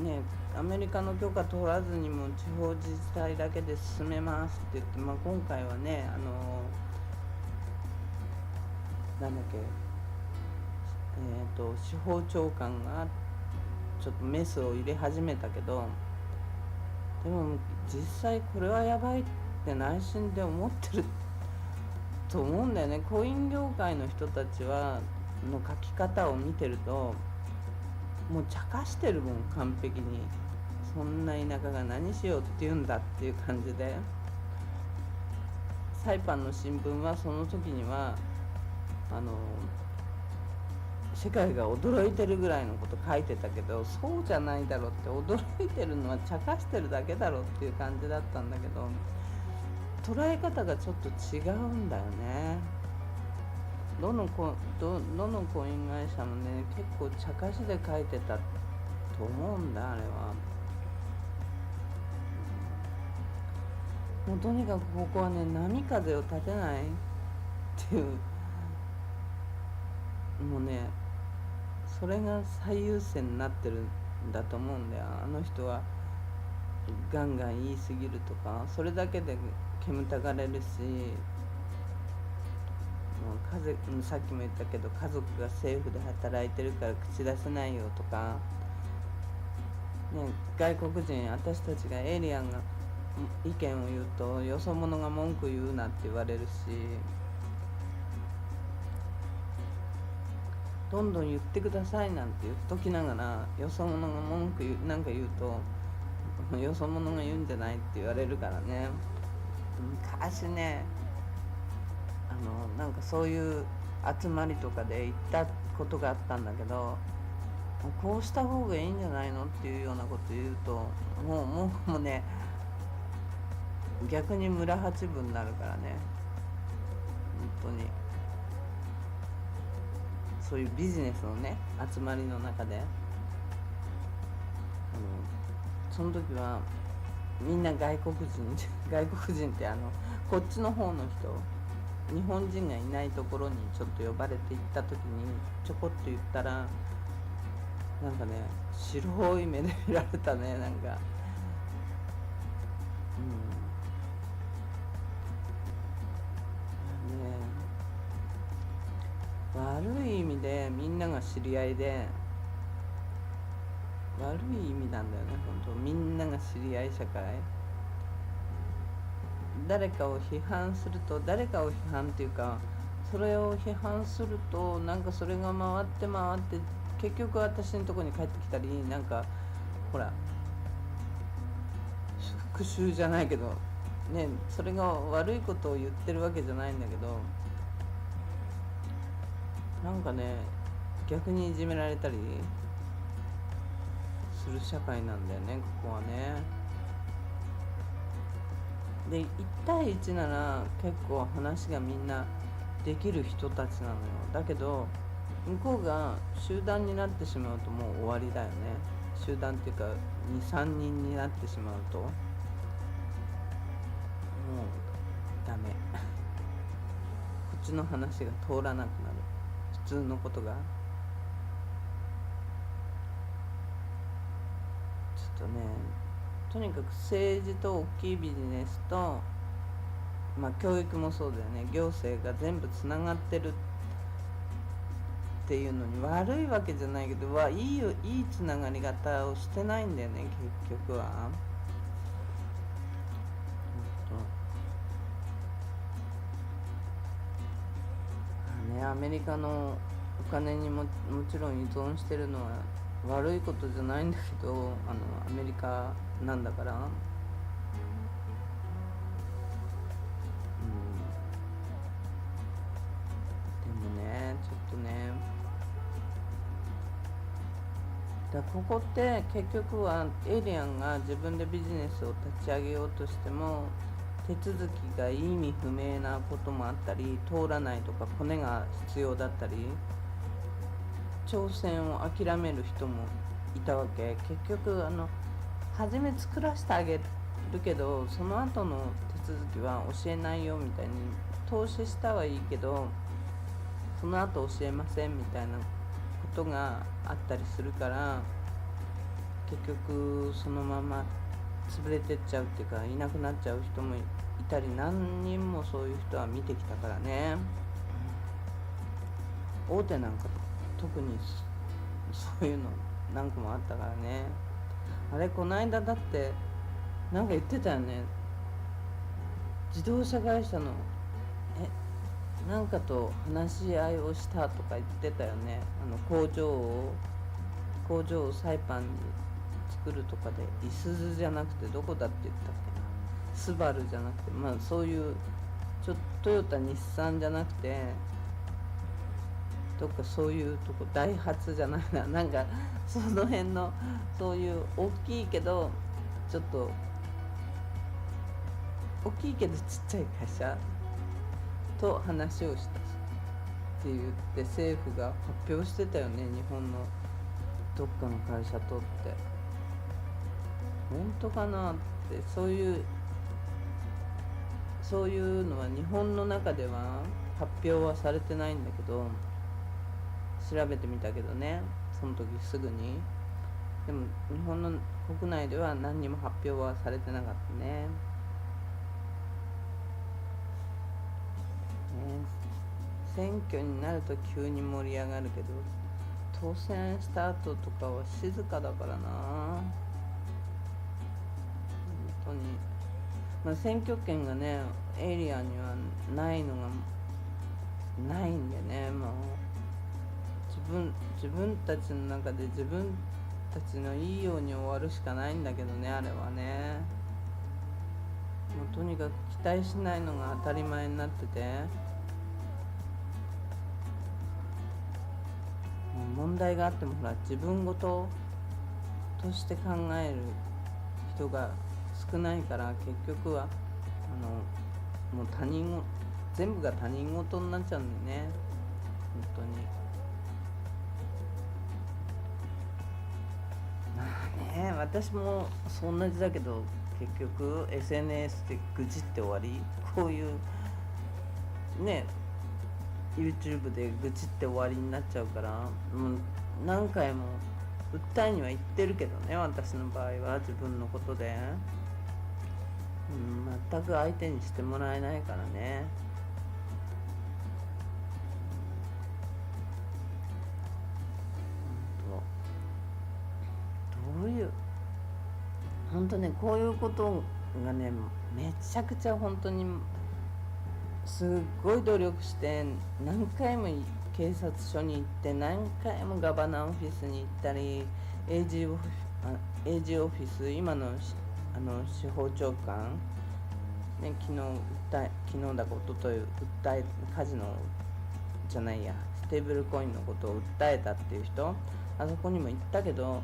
ね。アメリカの許可取らずにも地方自治体だけで進めますって言って、今回はねなんだっけ司法長官がちょっとメスを入れ始めたけど、でも実際これはやばいって内心で思ってると思うんだよね。コイン業界の人たちはの書き方を見てるともう茶化してるもん完璧に。そんな田舎が何しようって言うんだっていう感じで、サイパンの新聞はその時には世界が驚いてるぐらいのこと書いてたけど、そうじゃないだろうって、驚いてるのは茶化してるだけだろうっていう感じだったんだけど、捉え方がちょっと違うんだよね。どのコイン会社もね結構茶化しで書いてたと思うんだあれは。もうとにかくここはね波風を立てないっていう、もうねそれが最優先になってるんだと思うんだよ。あの人はガンガン言い過ぎるとか、それだけで煙たがれるし、もうさっきも言ったけど家族が政府で働いてるから口出せないよとか、ね、外国人私たちがエイリアンが意見を言うとよそ者が文句言うなって言われるし、どんどん言ってくださいなんて言っときながらよそ者が文句なんか言うとよそ者が言うんじゃないって言われるからね。昔ねなんかそういう集まりとかで行ったことがあったんだけど、こうした方がいいんじゃないのっていうようなこと言うともうね逆に村八分になるからね。本当にそういうビジネスのね集まりの中でその時はみんな外国人外国人ってこっちの方の人、日本人がいないところにちょっと呼ばれて行った時にちょこっと言ったらなんかね白い目で見られたね。なんか悪い意味でみんなが知り合いで、悪い意味なんだよね本当。みんなが知り合い社会、誰かを批判すると、誰かを批判っていうかそれを批判するとなんかそれが回って結局私のところに帰ってきたり、なんかほら復讐じゃないけどね、それが悪いことを言ってるわけじゃないんだけど、なんかね逆にいじめられたりする社会なんだよねここはね。で1対1なら結構話がみんなできる人たちなのよ。だけど向こうが集団になってしまうともう終わりだよね。集団っていうか 2,3 人になってしまうともうダメこっちの話が通らなくなる、普通のことが。ちょっとねとにかく政治と大きいビジネスと教育もそうだよね。行政が全部つながってるっていうのに悪いわけじゃないけどいいつながり方をしてないんだよね結局は。アメリカのお金にもちろん依存してるのは悪いことじゃないんだけどアメリカなんだから、でもねちょっとねだここって結局はエイリアンが自分でビジネスを立ち上げようとしても手続きが意味不明なこともあったり、通らないとかコネが必要だったり、挑戦を諦める人もいたわけ。結局初め作らせてあげるけどその後の手続きは教えないよみたいに、投資したはいいけどその後教えませんみたいなことがあったりするから、結局そのまま潰れてっちゃうっていうかいなくなっちゃう人もいたり、何人もそういう人は見てきたからね。大手なんか特にそういうの何個もあったからね。あれこの間だってなんか言ってたよね、自動車会社のなんかと話し合いをしたとか言ってたよね。工場をサイパンに作るとかで、いすゞじゃなくてどこだって言ったっけな、スバルじゃなくて、そういうトヨタ日産じゃなくてどっかそういうとこ、ダイハツじゃないな、なんかその辺のそういう大きいけどちょっと大きいけどちっちゃい会社と話をしたって言って政府が発表してたよね。日本のどっかの会社とって本当かなって。そういうのは日本の中では発表はされてないんだけど、調べてみたけどね、その時すぐに。でも日本の国内では何にも発表はされてなかったね。選挙になると急に盛り上がるけど当選した後とかは静かだからな、本当に。選挙権がねエイリアンにはないのがないんでね、もう自分たちの中で自分たちのいいように終わるしかないんだけどね、あれはね。もうとにかく期待しないのが当たり前になってて、問題があってもほら自分ごととして考える人が少ないから、結局はもう全部が他人事になっちゃうんだよね、本当に。私も同じだけど結局 SNS で愚痴って終わり、こういうね YouTube で愚痴って終わりになっちゃうから、もう何回も訴えには行ってるけどね、私の場合は自分のことで、全く相手にしてもらえないからね。どういう本当ね、こういうことがねめちゃくちゃ本当にすっごい努力して、何回も警察署に行って、何回もガバナオフィスに行ったり、AG オフィス、今の司法長官、ね、昨日だか一昨日カジノじゃないや、ステーブルコインのことを訴えたっていう人、あそこにも行ったけど、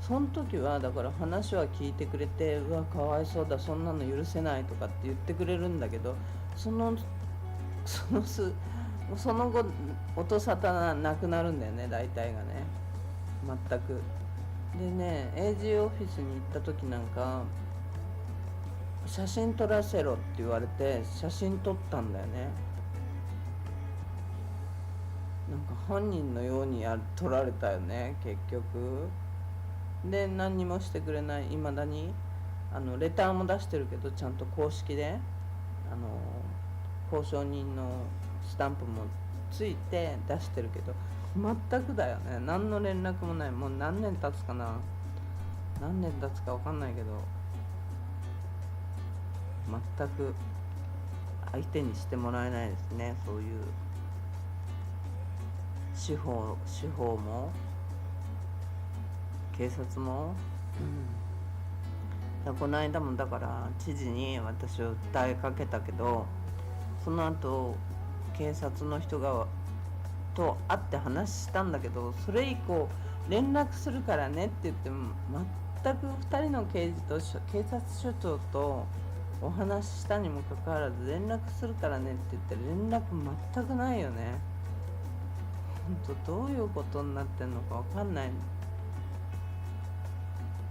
その時はだから話は聞いてくれて、うわかわいそうだ、そんなの許せないとかって言ってくれるんだけど、その後音沙汰なくなるんだよね、大体がね、全く。でね、AG オフィスに行った時なんか写真撮らせろって言われて写真撮ったんだよね。なんか犯人のように撮られたよね結局。で何にもしてくれない、いまだにレターも出してるけど、ちゃんと公式で交渉人のスタンプもついて出してるけど、全くだよね、何の連絡もない。もう何年経つかな、何年経つか分かんないけど、全く相手にしてもらえないですね。そういう司法も警察も、この間もだから知事に私を訴えかけたけど、その後警察の人と会って話したんだけど、それ以降連絡するからねって言っても全く2人の警察署長とお話ししたにもかかわらず連絡するからねって言って連絡全くないよね。ほんとどういうことになってんのかわかんない。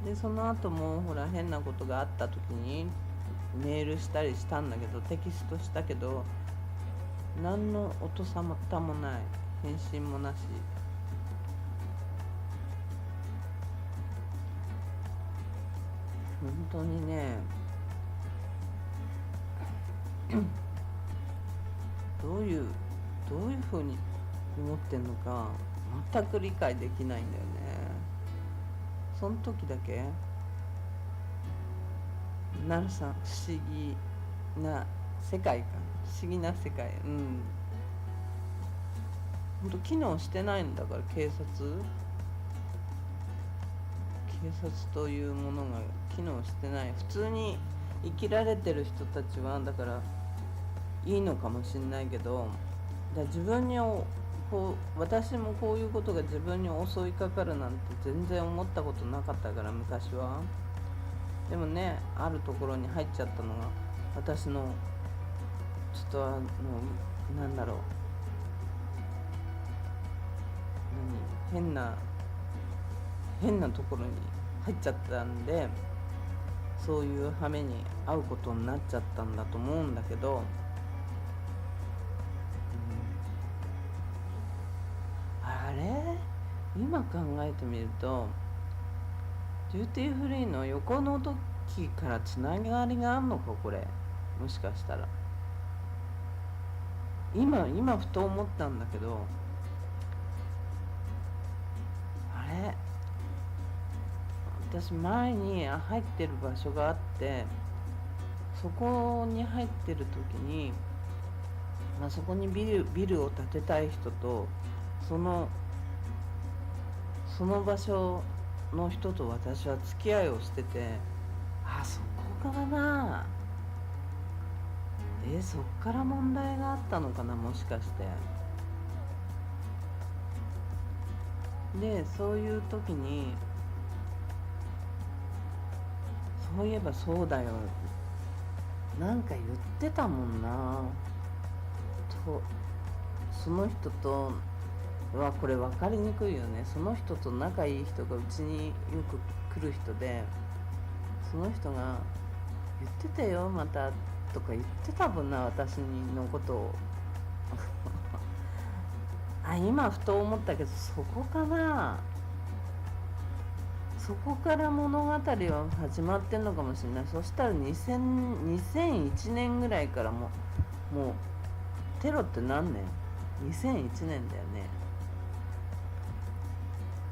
でその後もほら変なことがあった時にメールしたりしたんだけど、テキストしたけど何の音沙汰もない、返信もなし。本当にねどういうふうに思ってんのか全く理解できないんだよね。その時だけなるさん不思議な世界か、不思議な世界。ほんと機能してないんだから、警察というものが機能してない。普通に生きられてる人たちはだからいいのかもしんないけど、自分に私もこういうことが自分に襲いかかるなんて全然思ったことなかったから、昔は。でもね、あるところに入っちゃったのが私のちょっとなんだろう、変なところに入っちゃったんで、そういう羽目に遭うことになっちゃったんだと思うんだけど、あれ今考えてみるとデューティーフリーの横の時からつながりがあんのか、これもしかしたら。今ふと思ったんだけど、あれ私前に入ってる場所があって、そこに入ってる時に、そこにビルを建てたい人とその場所の人と私は付き合いをしてて、そこかな。そっから問題があったのかな、もしかして。でそういう時に、そういえばそうだよ、なんか言ってたもんなと。その人とは、これ分かりにくいよね。その人と仲いい人がうちによく来る人で、その人が言ってたよまたとか言ってたもんな、私のことを今ふと思ったけど、そこかな。そこから物語は始まってんのかもしれない。そしたら2001年ぐらいからもうテロって何年 ?2001 年だよね。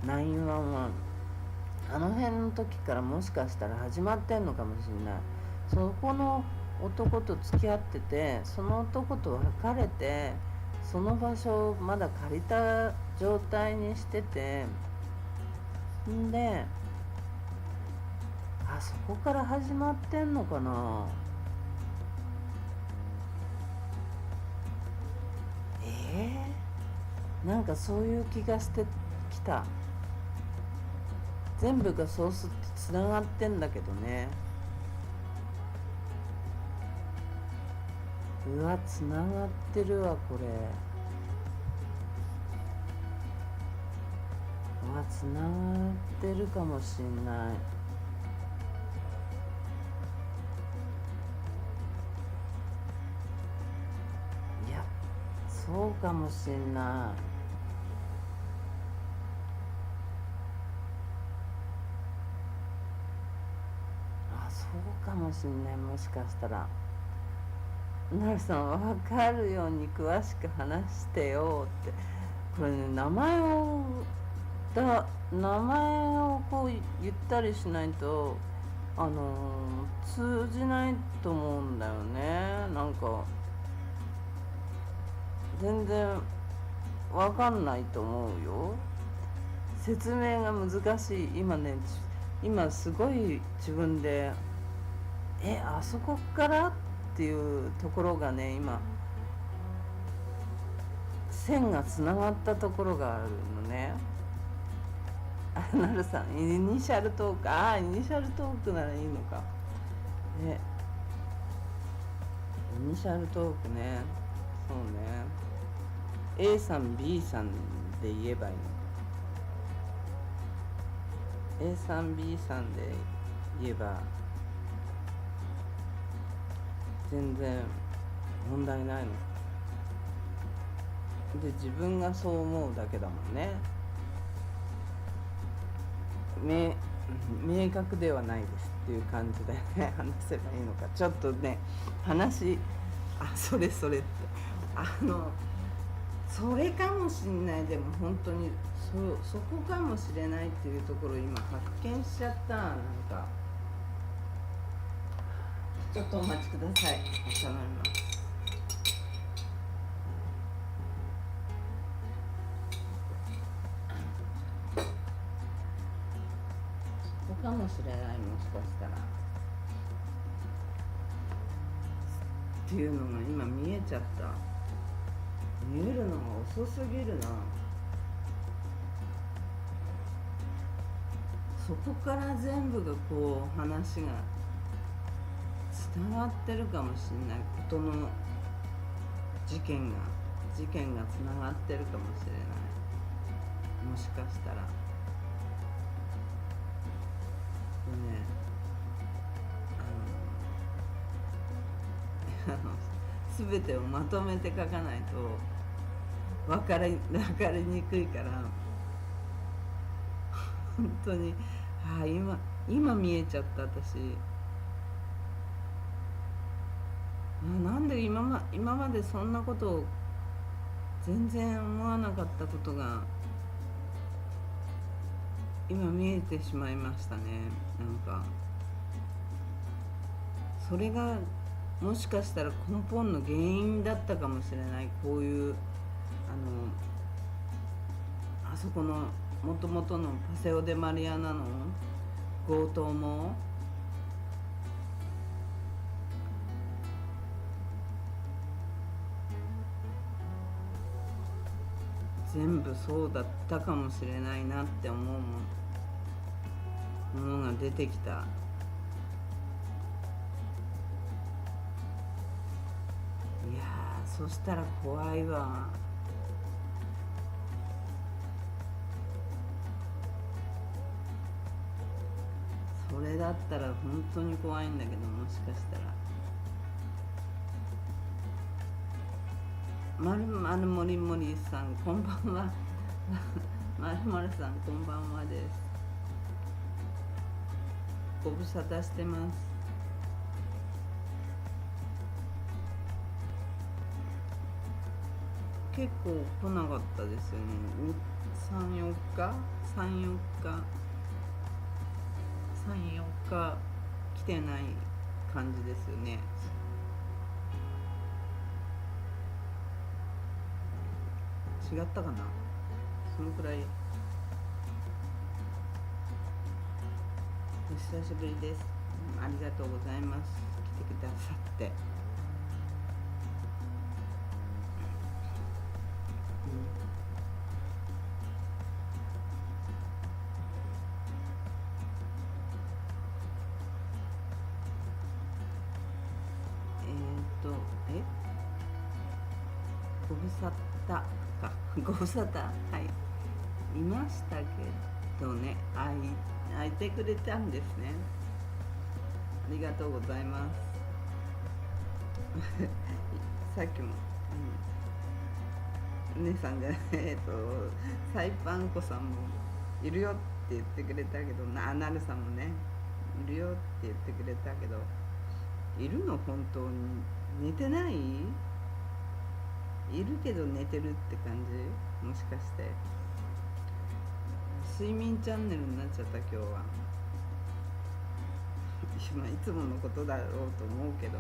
911、あの辺の時からもしかしたら始まってんのかもしれない。そこの男と付き合ってて、その男と別れて、その場所をまだ借りた状態にしてて、んでそこから始まってんのかな。なんかそういう気がしてきた。全部がそうすってつながってんだけどね。うわ、つながってるわこれ。うわ、つながってるかもしんない。いや、そうかもしんない。そうかもしんない。もしかしたらなるさん、分かるように詳しく話してよって。これね、名前をこう言ったりしないと通じないと思うんだよね。なんか全然分かんないと思うよ。説明が難しい。今すごい自分であそこからっていうところがね、今線がつながったところがあるのね。なるさん、イニシャルトーク、イニシャルトークならいいのか。ね、イニシャルトークね。そうね。A さん B さんで言えばいいのか。 A さん B さんで言えば全然問題ないので、自分がそう思うだけだもんね。明確ではないですっていう感じでね話せばいいのか。ちょっとね、それってそれかもしんない。でも本当にそこかもしれないっていうところを今発見しちゃった。なんかちょっとお待ちください。お茶飲みます。そこかもしれない、もしかしたらっていうのが今見えちゃった。見えるのが遅すぎるな。そこから全部がこう話が伝わってるかもしれない。ことの事件がつながってるかもしれない。もしかしたらね、全てをまとめて書かないと分かりにくいから、本当に今見えちゃった。私なんで今までそんなことを全然思わなかったことが今見えてしまいましたね。なんかそれがもしかしたら根本の原因だったかもしれない。こういうあそこのもともとのパセオ・デ・マリアナの強盗も全部そうだったかもしれないなって思うものが出てきた。いやそしたら怖いわ。それだったら本当に怖いんだけど、もしかしたらもりもりさんこんばんはまるまるさんこんばんはです。ご無沙汰してます。結構来なかったですよね。3、4日来てない感じですよね。違ったかな、そのくらい。お久しぶりです。ありがとうございます。来てくださって。ご無沙汰かご無沙汰、いましたけどね、空いてくれたんですね。ありがとうございますさっきも、姉さんじゃないサイパンコさんもいるよって言ってくれたけど、なるさんもねいるよって言ってくれたけど、いるの本当に？寝てない？いるけど寝てるって感じ？もしかして睡眠チャンネルになっちゃった今日は。いつものことだろうと思うけど、い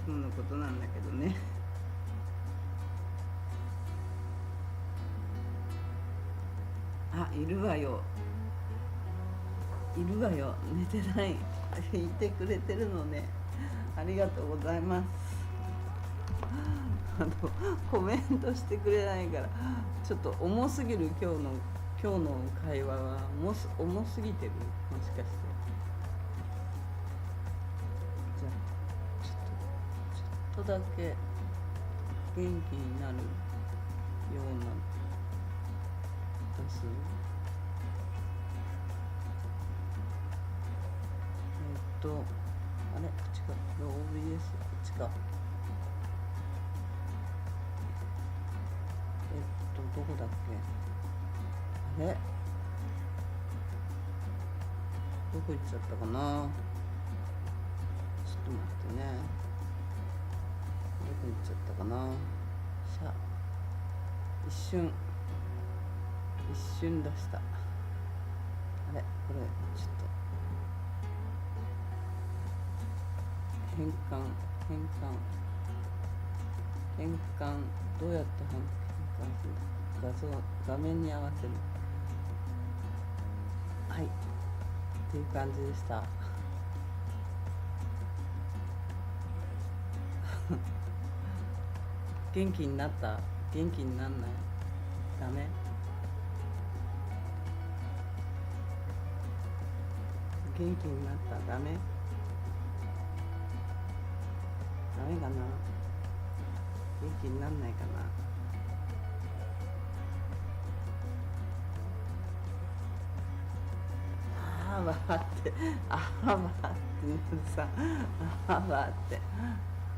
つものことなんだけどねいるわよ寝てないいてくれてるのね。ありがとうございます。コメントしてくれないからちょっと重すぎる。今日の会話は重すぎてる。もしかして。じゃあちょっとだけ元気になるような出す。あれ違う、OBS こっちか。どこだっけ。あれどこ行っちゃったかな。ちょっと待ってね。どこ行っちゃったかな。さあ一瞬出した。あれこれちょっと変換どうやって変換する。画面に合わせる。はいっていう感じでした。元気になった？元気になんない？ダメ？元気になった？ダメ？ダメかな。元気になんないかな。あーわーってあーわーってさあーわーって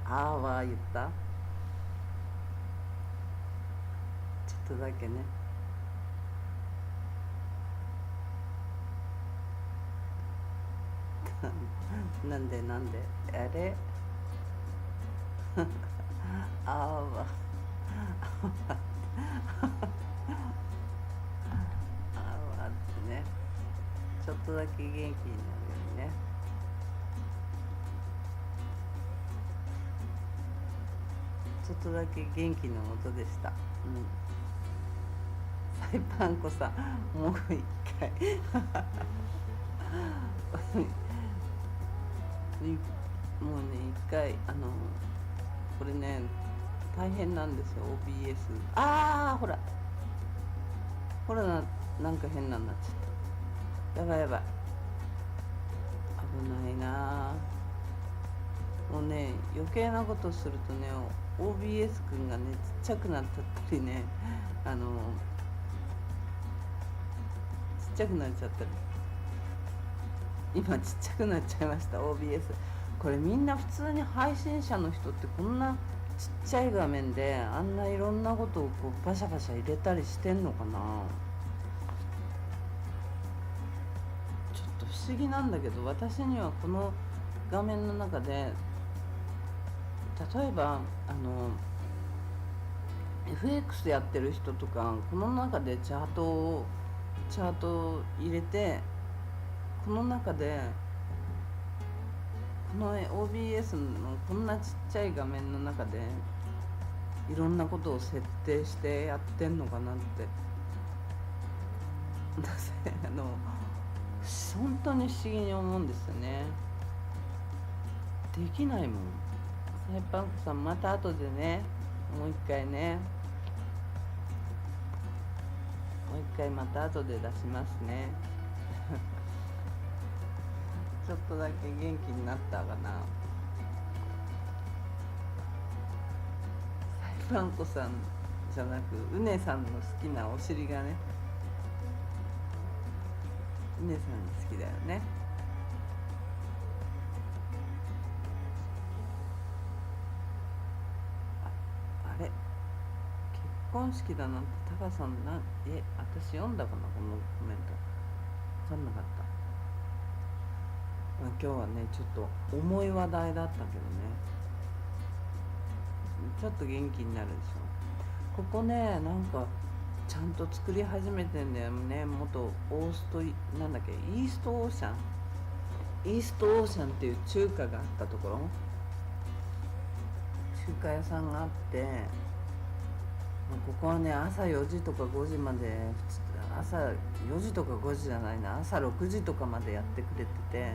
あーわー言った。ちょっとだけね。なんであれあーわあーわってね。ちょっとだけ元気になるようにね。ちょっとだけ元気の音でした。サイパンコさんもう一回もうね一回これね大変なんですよ OBS。 ほらなんか変なんなっちゃった。やばい危ないな。もうね余計なことするとね OBS くんがねちっちゃくなっちゃったりねちっちゃくなっちゃったり。今ちっちゃくなっちゃいました OBS。 これみんな普通に配信者の人ってこんなちっちゃい画面であんないろんなことをこうバシャバシャ入れたりしてんのかな。ちょっと不思議なんだけど、私にはこの画面の中で例えばFX やってる人とかこの中でチャート入れてこの中でこの OBS のこんなちっちゃい画面の中でいろんなことを設定してやってんのかなって本当に不思議に思うんですよね。できないもん。サイパンクさんまた後でねもう一回また後で出しますねちょっとだけ元気になったかな。サイパンコさんじゃなくうねさんの好きなお尻がね、うねさん好きだよね。あれ結婚式だなんてタカさん私読んだかなこのコメント。分かんなかった。今日はねちょっと重い話題だったけどねちょっと元気になるでしょ。ここねなんかちゃんと作り始めてんだよね。元なんだっけイーストオーシャンっていう中華があったところ、中華屋さんがあって、ここはね朝4時とか5時まで朝4時とか5時じゃないな朝6時とかまでやってくれてて、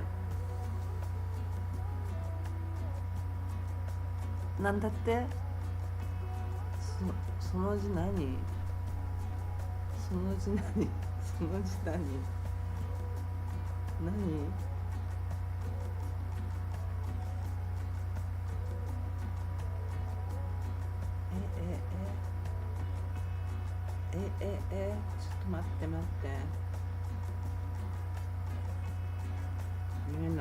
なんだって。その字何？その字何？その字何？何？ちょっと待って待って、見えない。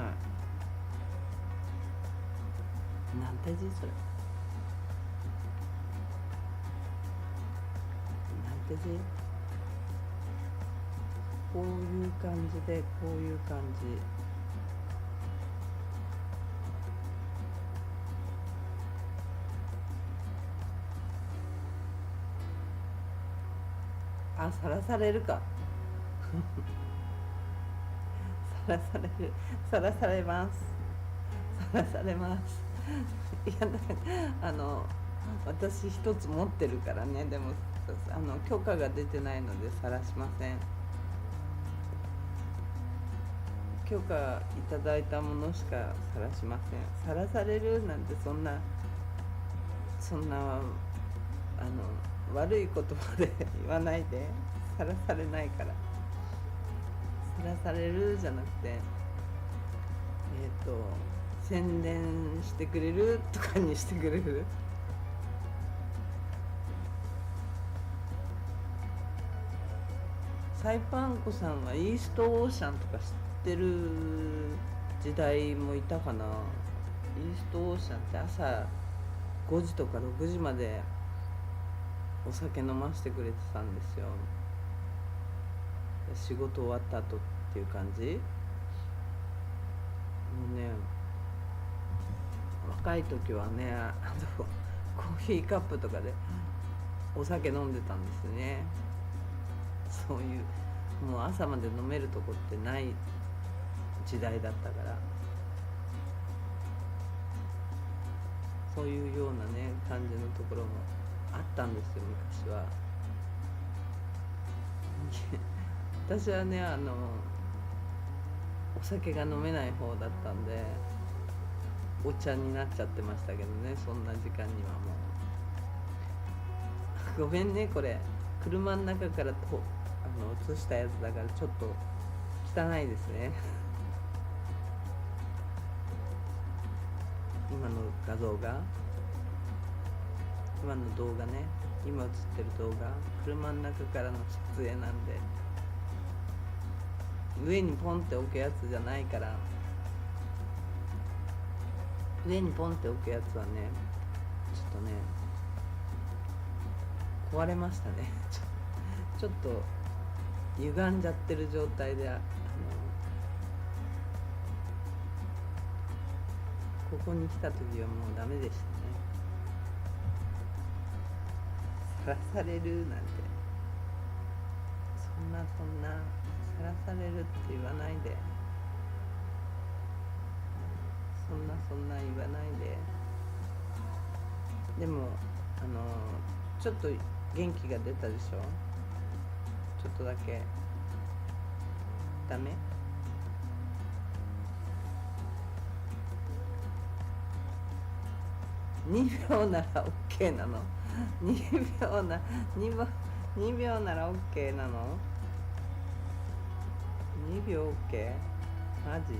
なんて字それ？なんて字？こういう感じで、こういう感じ。あ、さらされるか。さらされる。さらされます。さらされます。いや、私一つ持ってるからね。でも許可が出てないのでさらしません。許可いただいたものしかさらしません。さらされるなんて、そんな悪い言葉で言わないで。さらされないから。さらされるじゃなくて、宣伝してくれるとかにしてくれる？サイパンコさんはイーストオーシャンとか知ってる時代もいたかな。イーストオーシャンって朝5時とか6時までお酒飲ませてくれてたんですよ。仕事終わった後っていう感じ。もうね、若い時はね、コーヒーカップとかでお酒飲んでたんですね。そういう、もう朝まで飲めるとこってない時代だったから、そういうようなね感じのところもあったんですよ、昔は。私はね、お酒が飲めない方だったんで、お茶になっちゃってましたけどね、そんな時間にはもう。ごめんね、これ車の中から映したやつだからちょっと汚いですね。今の画像が、今の動画ね、今映ってる動画、車の中からの撮影なんで、上にポンって置くやつじゃないから。上にポンって置くやつはね、ちょっとね壊れましたね。ちょっと歪んじゃってる状態で、ここに来た時はもうダメでしたね。さらされるなんて、そんなさらされるって言わないで。そんな言わないで。でもちょっと元気が出たでしょ。ちょっとだけ。ダメ？2秒なら OK なの2秒なら OK なの？2秒 OK？ マジ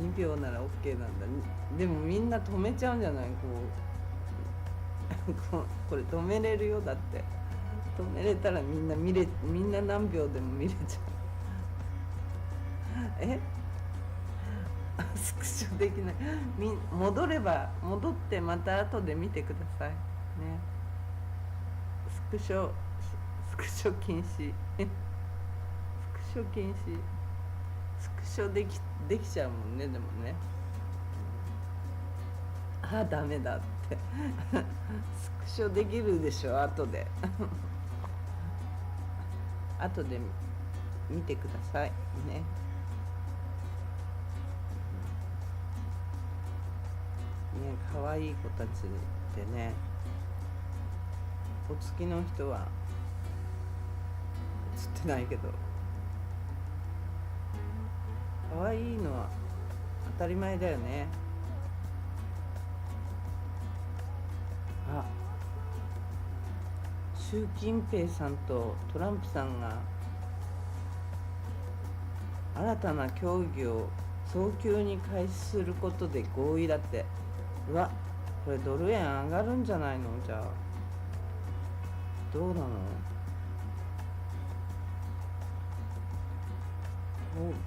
？2秒なら OK なんだ。でもみんな止めちゃうんじゃない？これ止めれるよ。だって止めれたらみんな何秒でも見れちゃう。スクショできない。戻ってまた後で見てくださいね。スクショ禁止。スクショ禁止。スクショできちゃうもんね。でもね、ダメだってスクショできるでしょ、後で後で見てくださいね。可愛い子たちでね、お付きの人は映ってないけど、可愛いのは当たり前だよね。あ、習近平さんとトランプさんが新たな協議を早急に開始することで合意だって。うわ、これドル円上がるんじゃないの？じゃあどうなの？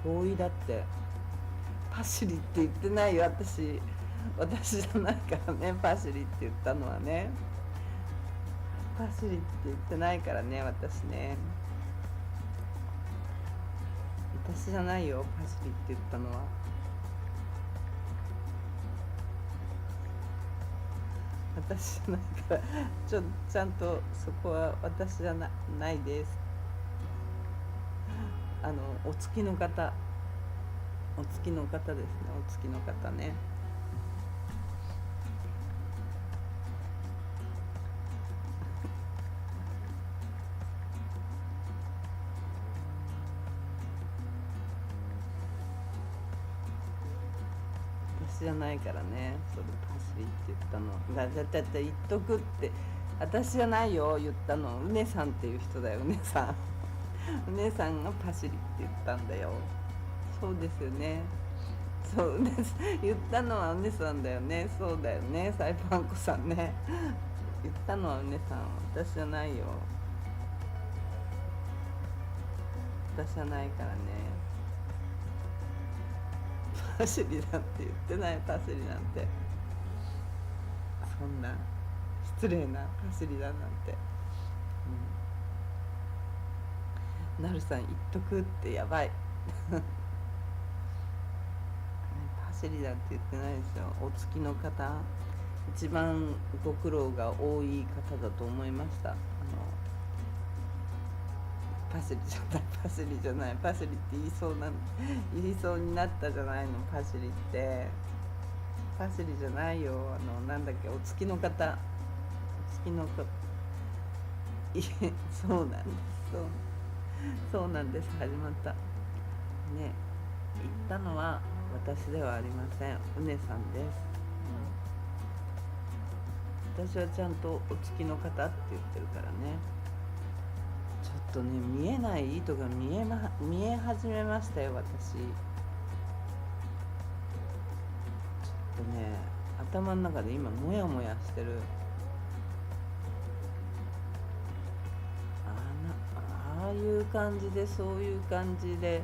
合意だって。パシリって言ってないよ、私じゃないからね。パシリって言ったのはね、パシリって言ってないからね、私ね。私じゃないよ、パシリって言ったのは。私じゃないからちゃんとそこは私じゃないです。お月の方、お月の方ですね、お月の方ね。私じゃないからね、それパシリって言ったのだって言っとくって。私じゃないよ、言ったのうねさんっていう人だよ。うねさんうねさんがパシリって言ったんだよ。そうですよね。そうです。言ったのはうねさんだよね。そうだよね、サイパンコさんね。言ったのはうねさん、私じゃないよ。私じゃないからね。パシリなんて言ってない。パシリなんて、そんな失礼なパシリだなんて、なるさん言っとくってやばいパシリだって言ってないですよ。お月の方、一番ご苦労が多い方だと思いました。パシリじゃない、パシリじゃない、パシリって言いそうになったじゃないの。パシリって、パシリじゃないよ。なんだっけ、お月の方、お月の方、そうなんです。そうなんです。始まったね。言ったのは私ではありません。うねさんです。私はちゃんとお月の方って言ってるからね。ちょっとね、見えない糸が見え始めましたよ、私。ちょっとね、頭の中で今モヤモヤしてる。ああいう感じで、そういう感じで、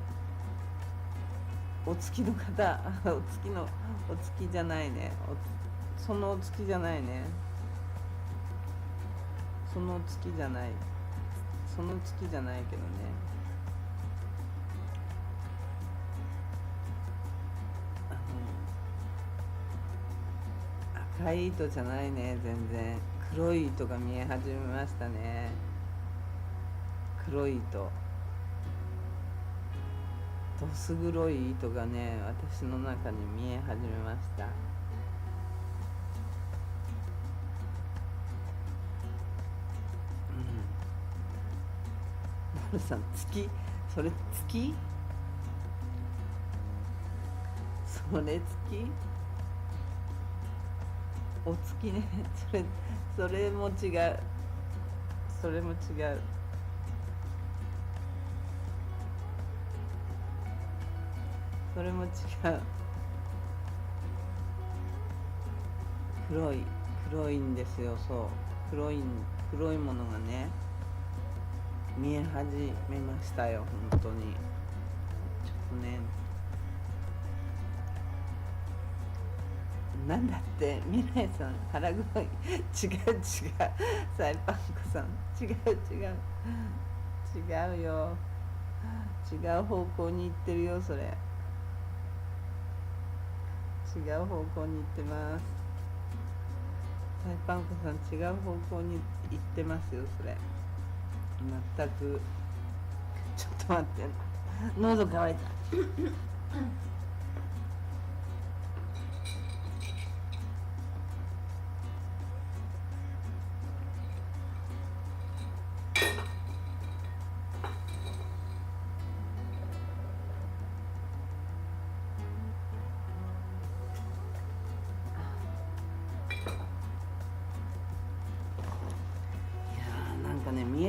お月の方お月じゃないね。そのお月じゃないね。その月じゃない。その月じゃないけどね。赤い糸じゃないね、全然。黒い糸が見え始めましたね。黒い糸、どす黒い糸がね、私の中に見え始めました。なるさん、月、それ月、それ月、お月ね。それも違う。それも違う。それも違う。黒いんですよ。そう、黒いものがね、見え始めましたよ、本当に。ちょっとね、なんだって、未来さん腹黒い。違うサイパンコさん、違うよ。違う方向に行ってるよ、それ。違う方向に行ってます。サイパンコさん、違う方向に行ってますよ、それ。全く。ちょっと待って、喉乾いた。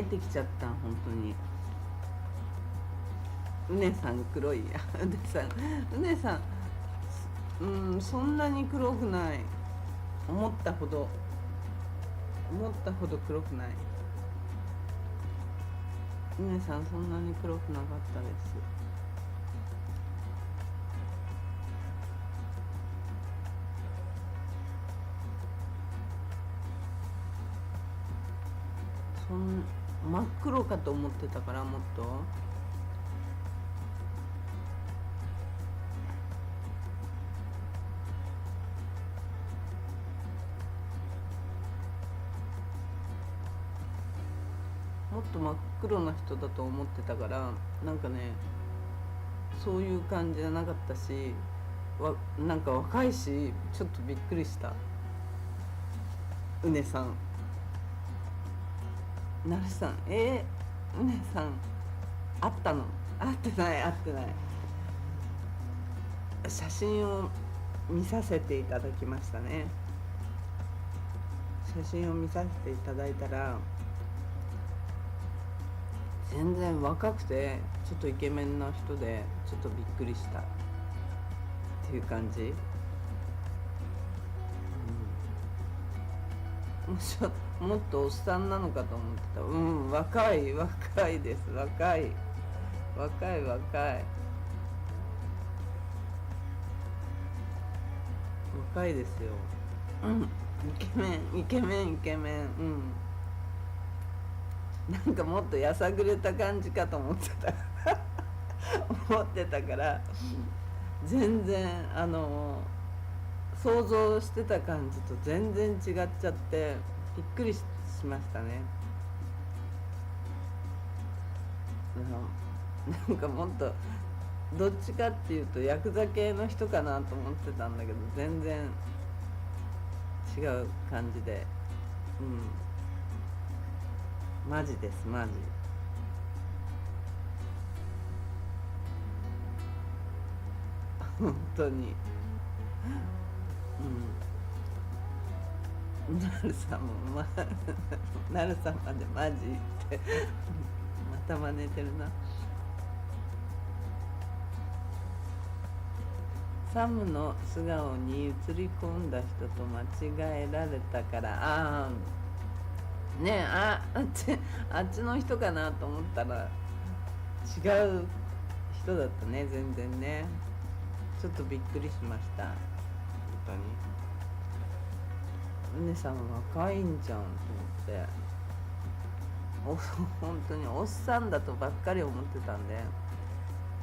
てきちゃった。本当にうねさん黒い。うねさん、そんなに黒くない。思ったほど黒くない。うねさんそんなに黒くなかったです。真っ黒かと思ってたから、もっと真っ黒な人だと思ってたから、なんかね、そういう感じじゃなかったし、なんか若いし、ちょっとびっくりした。うねさん、なるさん、うねさん、会ったの？会ってない。写真を見させていただきましたね。写真を見させていただいたら、全然若くてちょっとイケメンな人で、ちょっとびっくりしたっていう感じ。もっとおっさんなのかと思ってた。若いです。若いですよ。イケメン。なんかもっとやさぐれた感じかと思ってたから全然想像してた感じと全然違っちゃってびっくりしましたね。なんかもっとどっちかっていうとヤクザ系の人かなと思ってたんだけど、全然違う感じで、マジです。本当に。なるさんもなるさんまでマジってまた真似てるな。サムの素顔に映り込んだ人と間違えられたから、あっちの人かなと思ったら違う人だったね。全然ね、ちょっとびっくりしました。本当にうねさん若いんじゃんと思って、本当におっさんだとばっかり思ってたんで、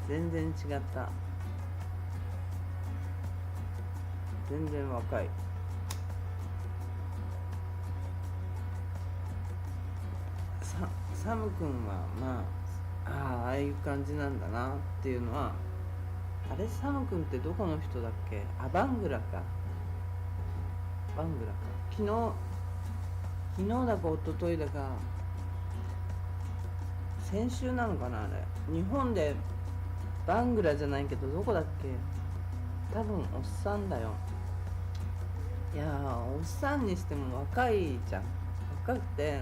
全然違った。全然若い。サム君はああいう感じなんだなっていうのは。あれ、サム君ってどこの人だっけ？バングラか。昨日だか一昨日だか先週なのかな、あれ日本でバングラじゃないけど、どこだっけ？多分おっさんだよ。いやー、おっさんにしても若いじゃん。若くて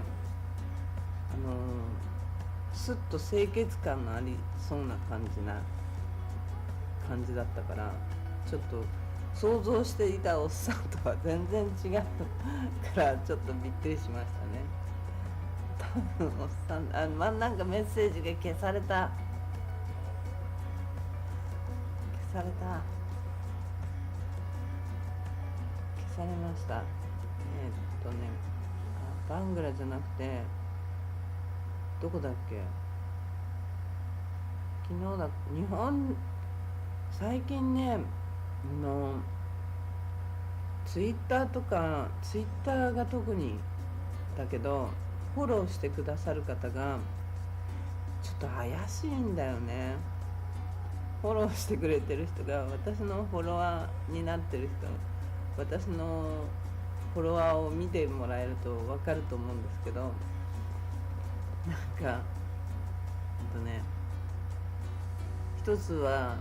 スッと清潔感のありそうな感じだったから、ちょっと想像していたおっさんとは全然違うからちょっとびっくりしましたね。多分おっさんなんかメッセージが消されました。バングラじゃなくてどこだっけ？日本最近ね、ツイッターが特にだけど、フォローしてくださる方がちょっと怪しいんだよね。フォローしてくれてる人が私のフォロワーになってる人、私のフォロワーを見てもらえると分かると思うんですけど、なんか一つは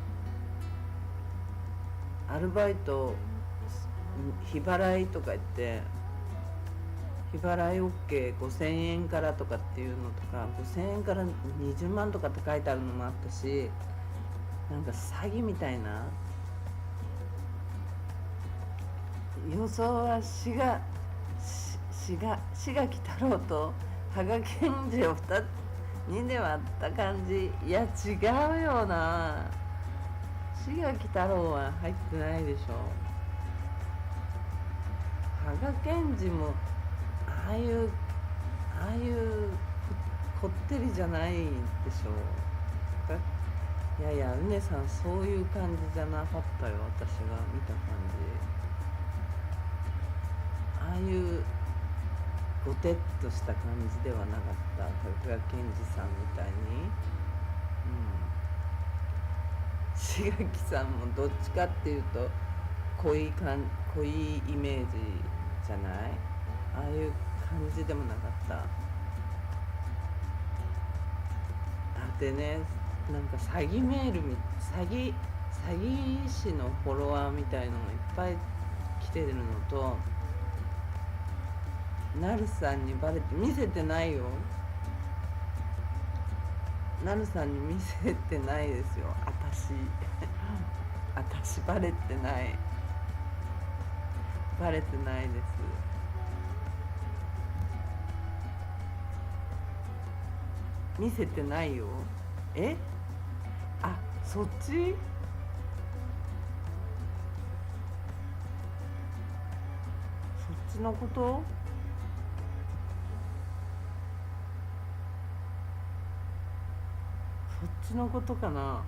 アルバイト日払いとか言って日払い OK5000 円からとかっていうのとか、5000円から20万とかって書いてあるのもあったし、なんか詐欺みたいな。予想は志垣太郎と羽賀健二を2で割った感じ。いや違うよな、志垣太郎は入ってないでしょ。羽賀健二もああいうこってりじゃないでしょ。いやいや、うねさんそういう感じじゃなかったよ、私が見た感じ。ああいうごてっとした感じではなかった。羽賀健二さんみたいに。志垣さんもどっちかっていうと濃いイメージじゃない。ああいう感じでもなかった。だってね、なんか詐欺師のフォロワーみたいのがいっぱい来てるのと、なるさんにバレて、見せてないよ、なるさんに見せてないですよ、私バレてない、バレてないです。見せてないよ。あ、そっちのこと。そっちのことかな。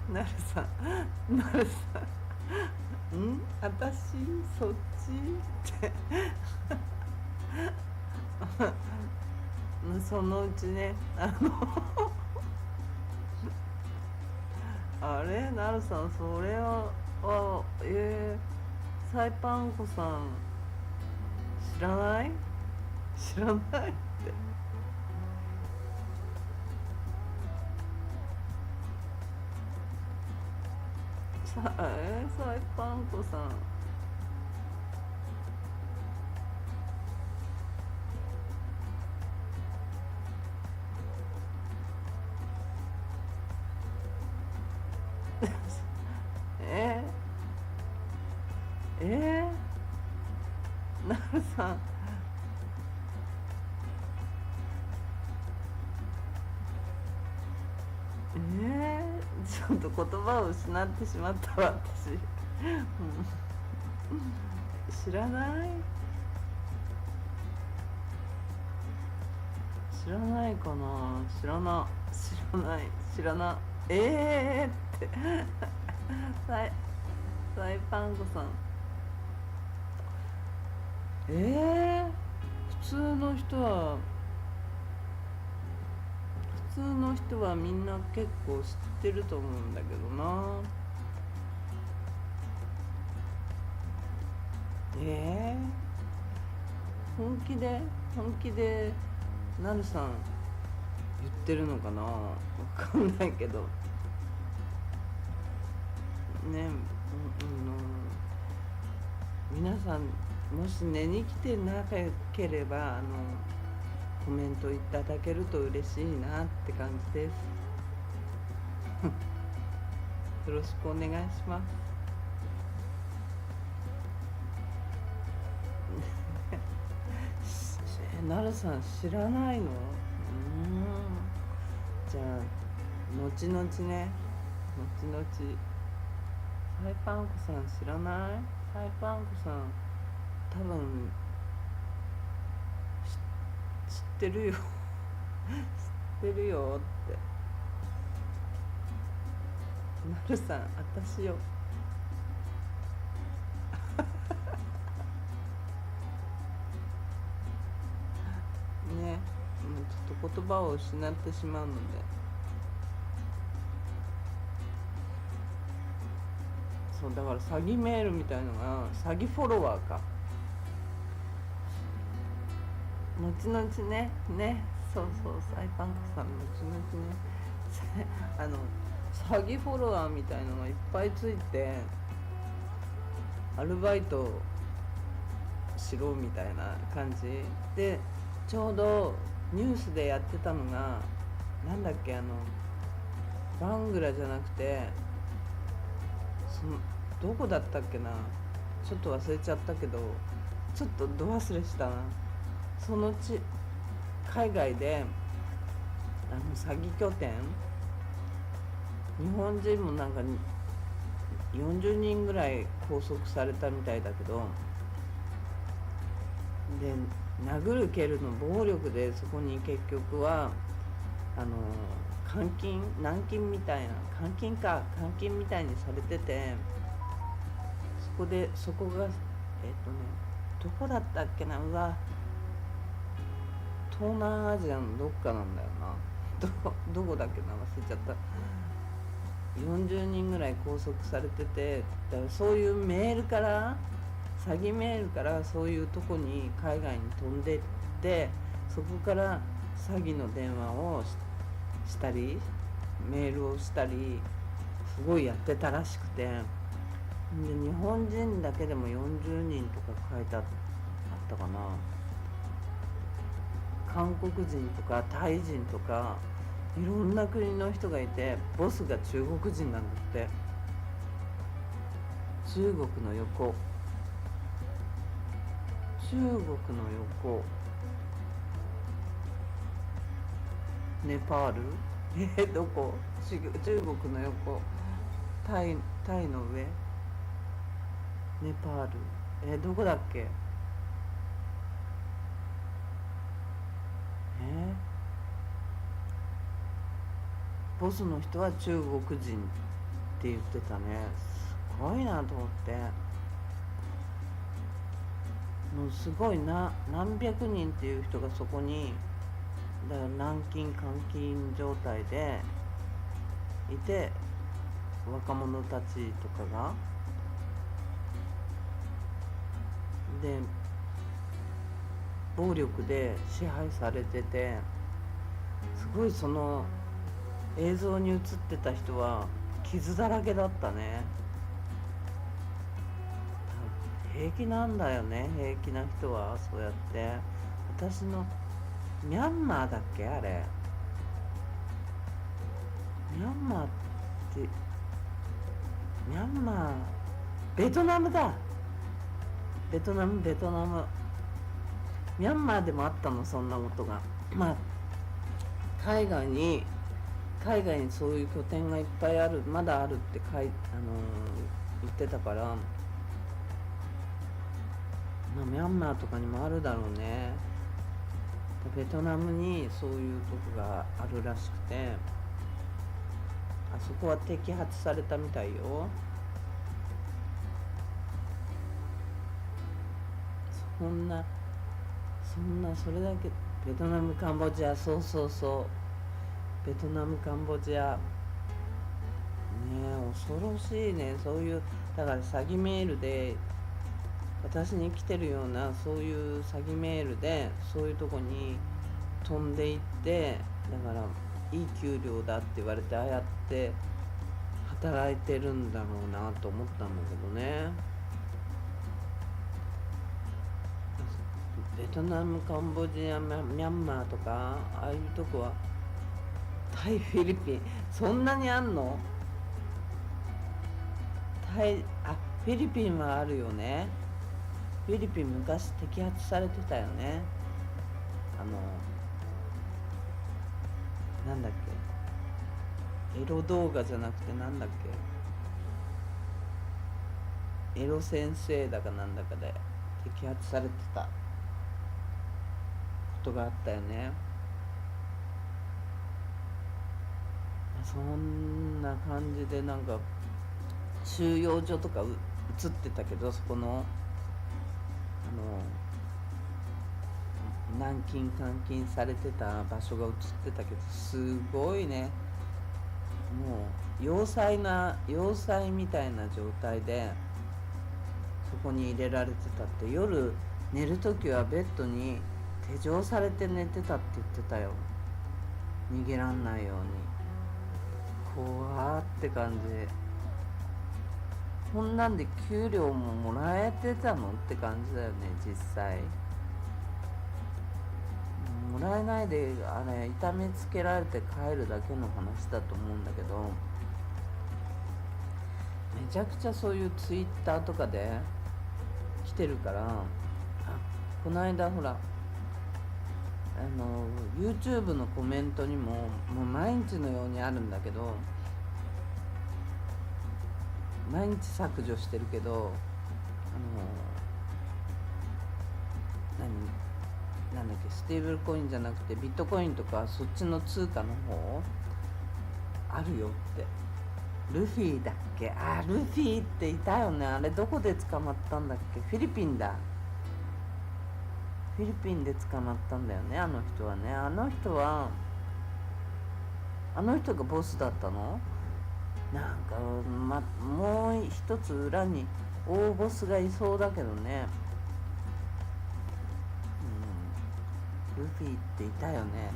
なるさん私そっちってそのうちね、あれ、なるさん、それはサイパンコさん知らないってサイパンコさんなるさん、ちょっと言葉を失ってしまったわ、私知らないかな。知らないってサイパンコさん、普通の人はみんな結構知ってると思うんだけどな。本気でなるさん言ってるのかな、わかんないけどね。皆さんもし寝に来てなければコメントいただけると嬉しいなって感じですよろしくお願いしますなるさん知らないの？じゃあ後々ね、サイパンコさん知らない？サイパンコさん多分知ってるよ知ってるよってなるさん、私よね、ちょっと言葉を失ってしまうので、そうだから詐欺メールみたいのが、詐欺フォロワーか、後々ね、そうサイパンクさん後々ね、あの詐欺フォロワーみたいのがいっぱいついて、アルバイトしろみたいな感じで、ちょうどニュースでやってたのが、なんだっけ、バングラじゃなくて、どこだったっけな、ちょっと忘れちゃったけど、ちょっとど忘れしたな。その海外で詐欺拠点、日本人もなんか40人ぐらい拘束されたみたいだけど、で殴る蹴るの暴力で、そこに結局は監禁軟禁みたいな、監禁みたいにされてて、そこがどこだったっけな、東南アジアのどっかなんだよな。どこだっけな、忘れちゃった。40人ぐらい拘束されてて、だからそういう詐欺メールからそういうとこに海外に飛んでって、そこから詐欺の電話をしたりメールをしたりすごいやってたらしくて、で日本人だけでも40人とか書いてあったかな。韓国人とかタイ人とかいろんな国の人がいて、ボスが中国人なんだって。中国の横、ネパール、どこ、中国の横、タイの上、ネパール、どこだっけ、ボスの人は中国人って言ってたね。すごいなと思って。もうすごいな、何百人っていう人がそこに、だから軟禁監禁状態でいて、若者たちとかがで暴力で支配されてて、すごいその映像に映ってた人は傷だらけだったね。平気なんだよね、平気な人は。そうやって、私のミャンマーだっけ、あれミャンマーって、ベトナムだ、ベトナムミャンマーでもあったの、そんなことが。まあ海外にそういう拠点がいっぱいある、まだあるって言ってたから、まあミャンマーとかにもあるだろうね。ベトナムにそういうとこがあるらしくて、あそこは摘発されたみたいよ。それだけ。ベトナムカンボジア、そうベトナムカンボジアねえ、恐ろしいね。そういう、だから詐欺メールで、私に来てるようなそういう詐欺メールでそういうとこに飛んでいって、だからいい給料だって言われて、ああやって働いてるんだろうなと思ったんだけどね。ベトナム、カンボジア、ミャンマーとか、ああいうとこは、タイ、フィリピン、そんなにあんの？フィリピンはあるよね。フィリピン昔摘発されてたよね。なんだっけ、エロ動画じゃなくて、なんだっけ、エロ先生だかなんだかで摘発されてたことがあったよね。そんな感じで、なんか収容所とか映ってたけど、そこの軟禁監禁されてた場所が映ってたけど、すごいね。もう要塞みたいな状態でそこに入れられてたって。夜寝るときはベッドに手錠されて寝てたって言ってたよ。逃げらんないように。怖って感じ。こんなんで給料ももらえてたのって感じだよね、実際。もらえないであれ痛めつけられて帰るだけの話だと思うんだけど、めちゃくちゃそういうツイッターとかで来てるから。この間ほらYouTube のコメントにももう毎日のようにあるんだけど、毎日削除してるけど、なんだっけ、ステーブルコインじゃなくてビットコインとかそっちの通貨の方あるよって。ルフィだっけ、ルフィっていたよね。あれどこで捕まったんだっけ。フィリピンだ。フィリピンで捕まったんだよね、あの人はね。あの人がボスだったの。なんか、もう一つ裏に大ボスがいそうだけどね。ルフィっていたよね、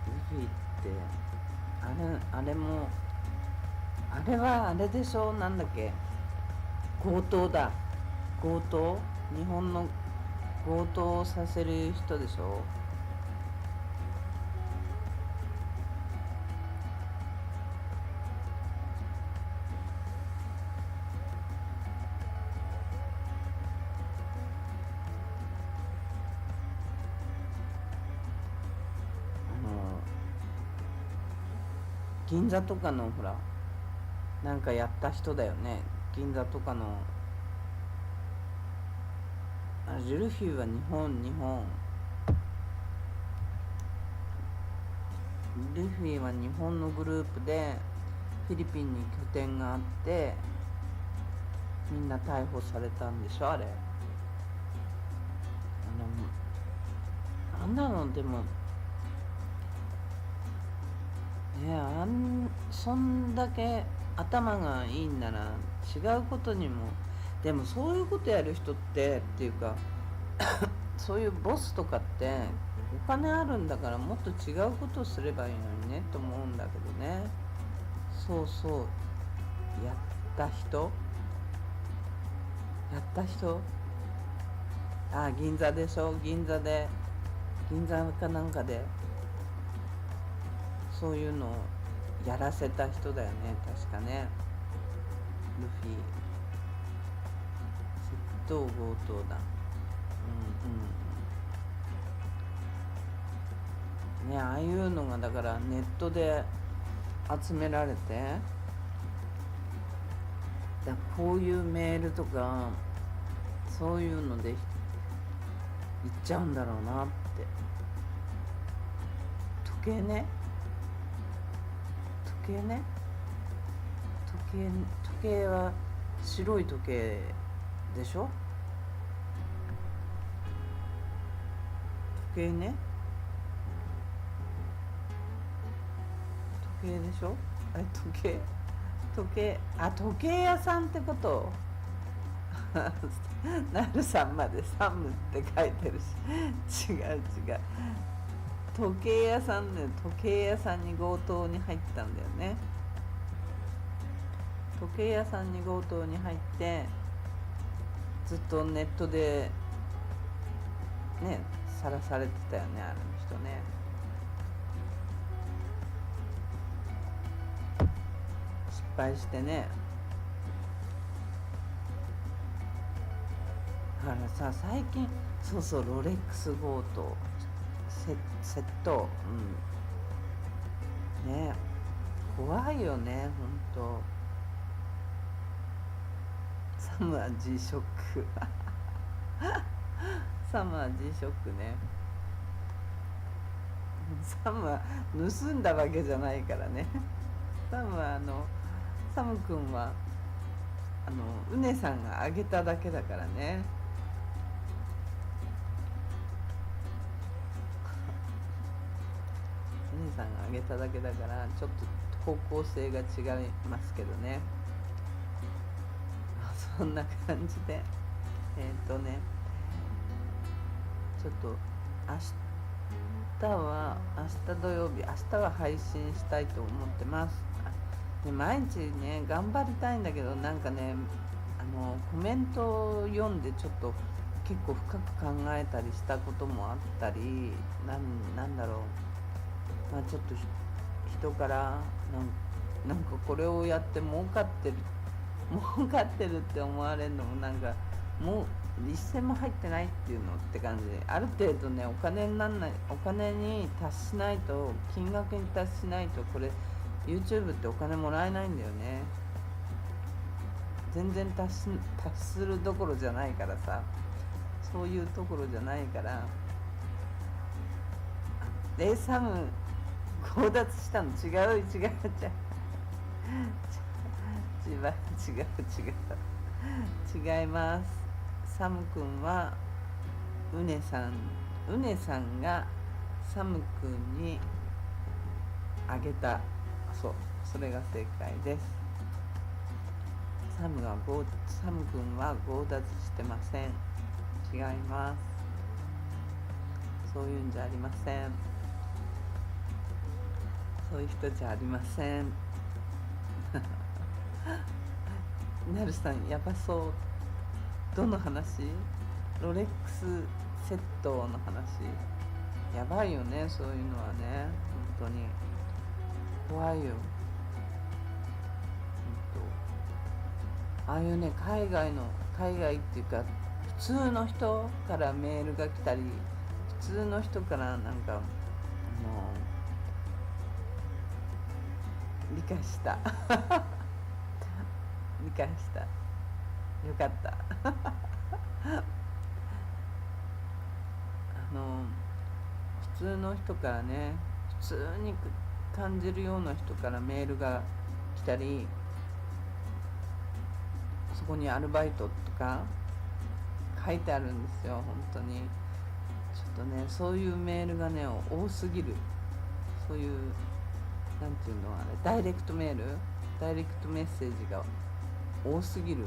ルフィってあれもあれはあれでしょ。なんだっけ、強盗だ。強盗、日本の強盗をさせる人でしょ。銀座とかのほらなんかやった人だよね。銀座とかのルフィは日本ルフィは日本のグループでフィリピンに拠点があってみんな逮捕されたんでしょ、あれ。あんなのでもね、そんだけ頭がいいんなら違うことにも。でもそういうことやる人っていうかそういうボスとかってお金あるんだからもっと違うことをすればいいのにねと思うんだけどね。そうそう、やった人銀座でしょ。銀座かなんかでそういうのをやらせた人だよね、確かね。ルフィ窃盗強盗だ。ね、ああいうのがだからネットで集められて、こういうメールとかそういうのでいっちゃうんだろうなって。時計は白い時計でしょ。時計でしょ。時計屋さんってこと。なるさんまでサムって書いてるし違う時計屋さんね。時計屋さんに強盗に入ったんだよね。時計屋さんに強盗に入ってずっとネットでねさらされてたよね、あの人ね。失敗してね。だからさ、最近そうロレックス強盗、窃盗、ね、怖いよね、ほんと。サムは G ショックサムは G ショックね。サムは盗んだわけじゃないからね。サム君はうねさんがあげただけだからね。うねさんがあげただけだからちょっと方向性が違いますけどね。そんな感じでちょっと明日土曜日、明日は配信したいと思ってます。で毎日ね頑張りたいんだけど、なんかねコメントを読んでちょっと結構深く考えたりしたこともあったり、なんだろう、ちょっと人からなんかこれをやって儲かってるって思われるのもなんかもう一銭も入ってないっていうのって感じで、ある程度ねお金に達しないと、金額に達しないと、これ YouTube ってお金もらえないんだよね。全然達するどころじゃないからさ、そういうところじゃないから。サム強奪したの違う違います。サムくんはうねさんがサムくんにあげた、それが正解です。サムくんは強奪してません。違います。そういうんじゃありません。そういう人じゃありません。なるさんやばそう。どの話？ロレックスセットの話。やばいよね、そういうのはね。本当に怖いよ。ああいうね、海外っていうか普通の人からメールが来たり、普通の人からなんか理解したよかった普通の人からね、普通に感じるような人からメールが来たり、そこにアルバイトとか書いてあるんですよ。本当にちょっとね、そういうメールがね多すぎる。そういうなんていうの、あれダイレクトメッセージが多すぎる。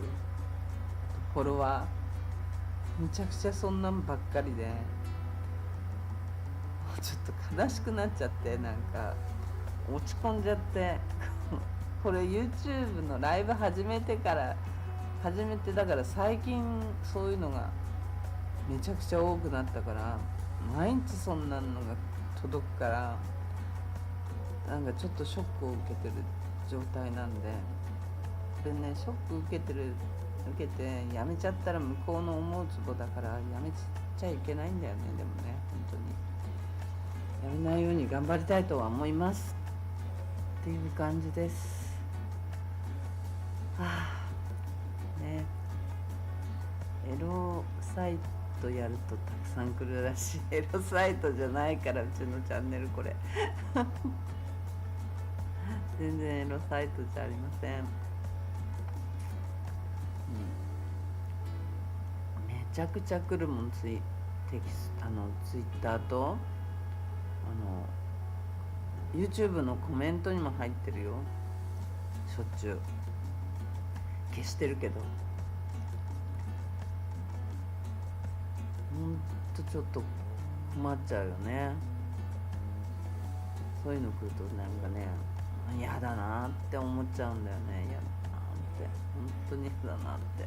フォロワーむちゃくちゃそんなんばっかりで、ちょっと悲しくなっちゃって、なんか落ち込んじゃってこれ YouTube のライブ始めてだから最近そういうのがめちゃくちゃ多くなったから、毎日そんなのが届くから、なんかちょっとショックを受けてる状態なんで、これねショック受けてやめちゃったら向こうの思うつぼだからやめちゃいけないんだよね。でもね、本当にやめないように頑張りたいとは思いますっていう感じです。ね、エロサイトやるとたくさん来るらしい。エロサイトじゃないから、うちのチャンネルこれ全然エロサイトじゃありません。めちゃくちゃ来るもん。ツイッターとYouTube のコメントにも入ってるよ。しょっちゅう消してるけど、ほんとちょっと困っちゃうよね。そういうの来るとなんかね、嫌だなって思っちゃうんだよね。嫌だなって、本当に嫌だなって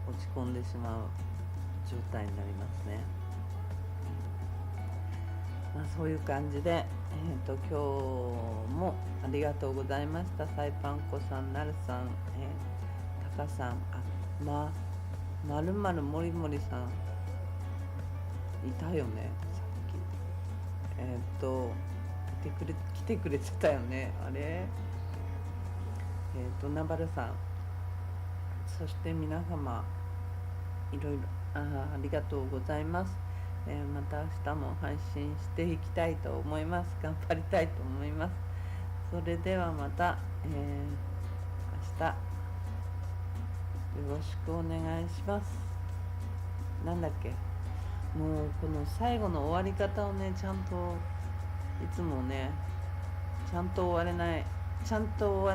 落ち込んでしまう状態になりますね。そういう感じで、今日もありがとうございました。サイパンコさん、なるさん、タカさん、まるまるもりもりさんいたよね、さっき。来てくれてたよね、あれ。ナバルさん、そして皆様いろいろありがとうございます。また明日も配信していきたいと思います。頑張りたいと思います。それではまた、明日よろしくお願いします。なんだっけ、もうこの最後の終わり方をね、ちゃんといつもね、ちゃんと終われない、ちゃんと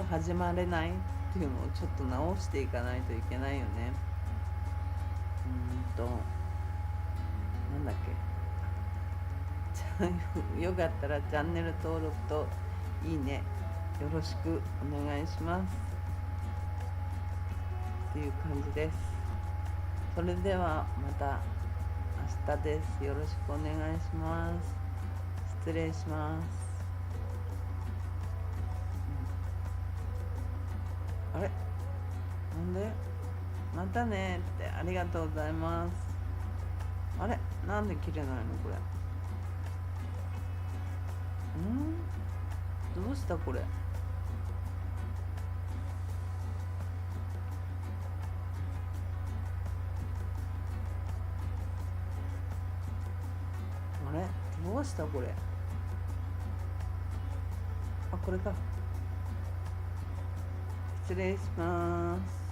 始まれないっていうのをちょっと直していかないといけないよね。なんだっよかったらチャンネル登録といいねよろしくお願いしますっていう感じです。それではまた明日です。よろしくお願いします。失礼します。あれなんでまたねってありがとうございます。あれなんで切れないのこれ。どうしたこれ。あれどうしたこれ。あ、これか。失礼します。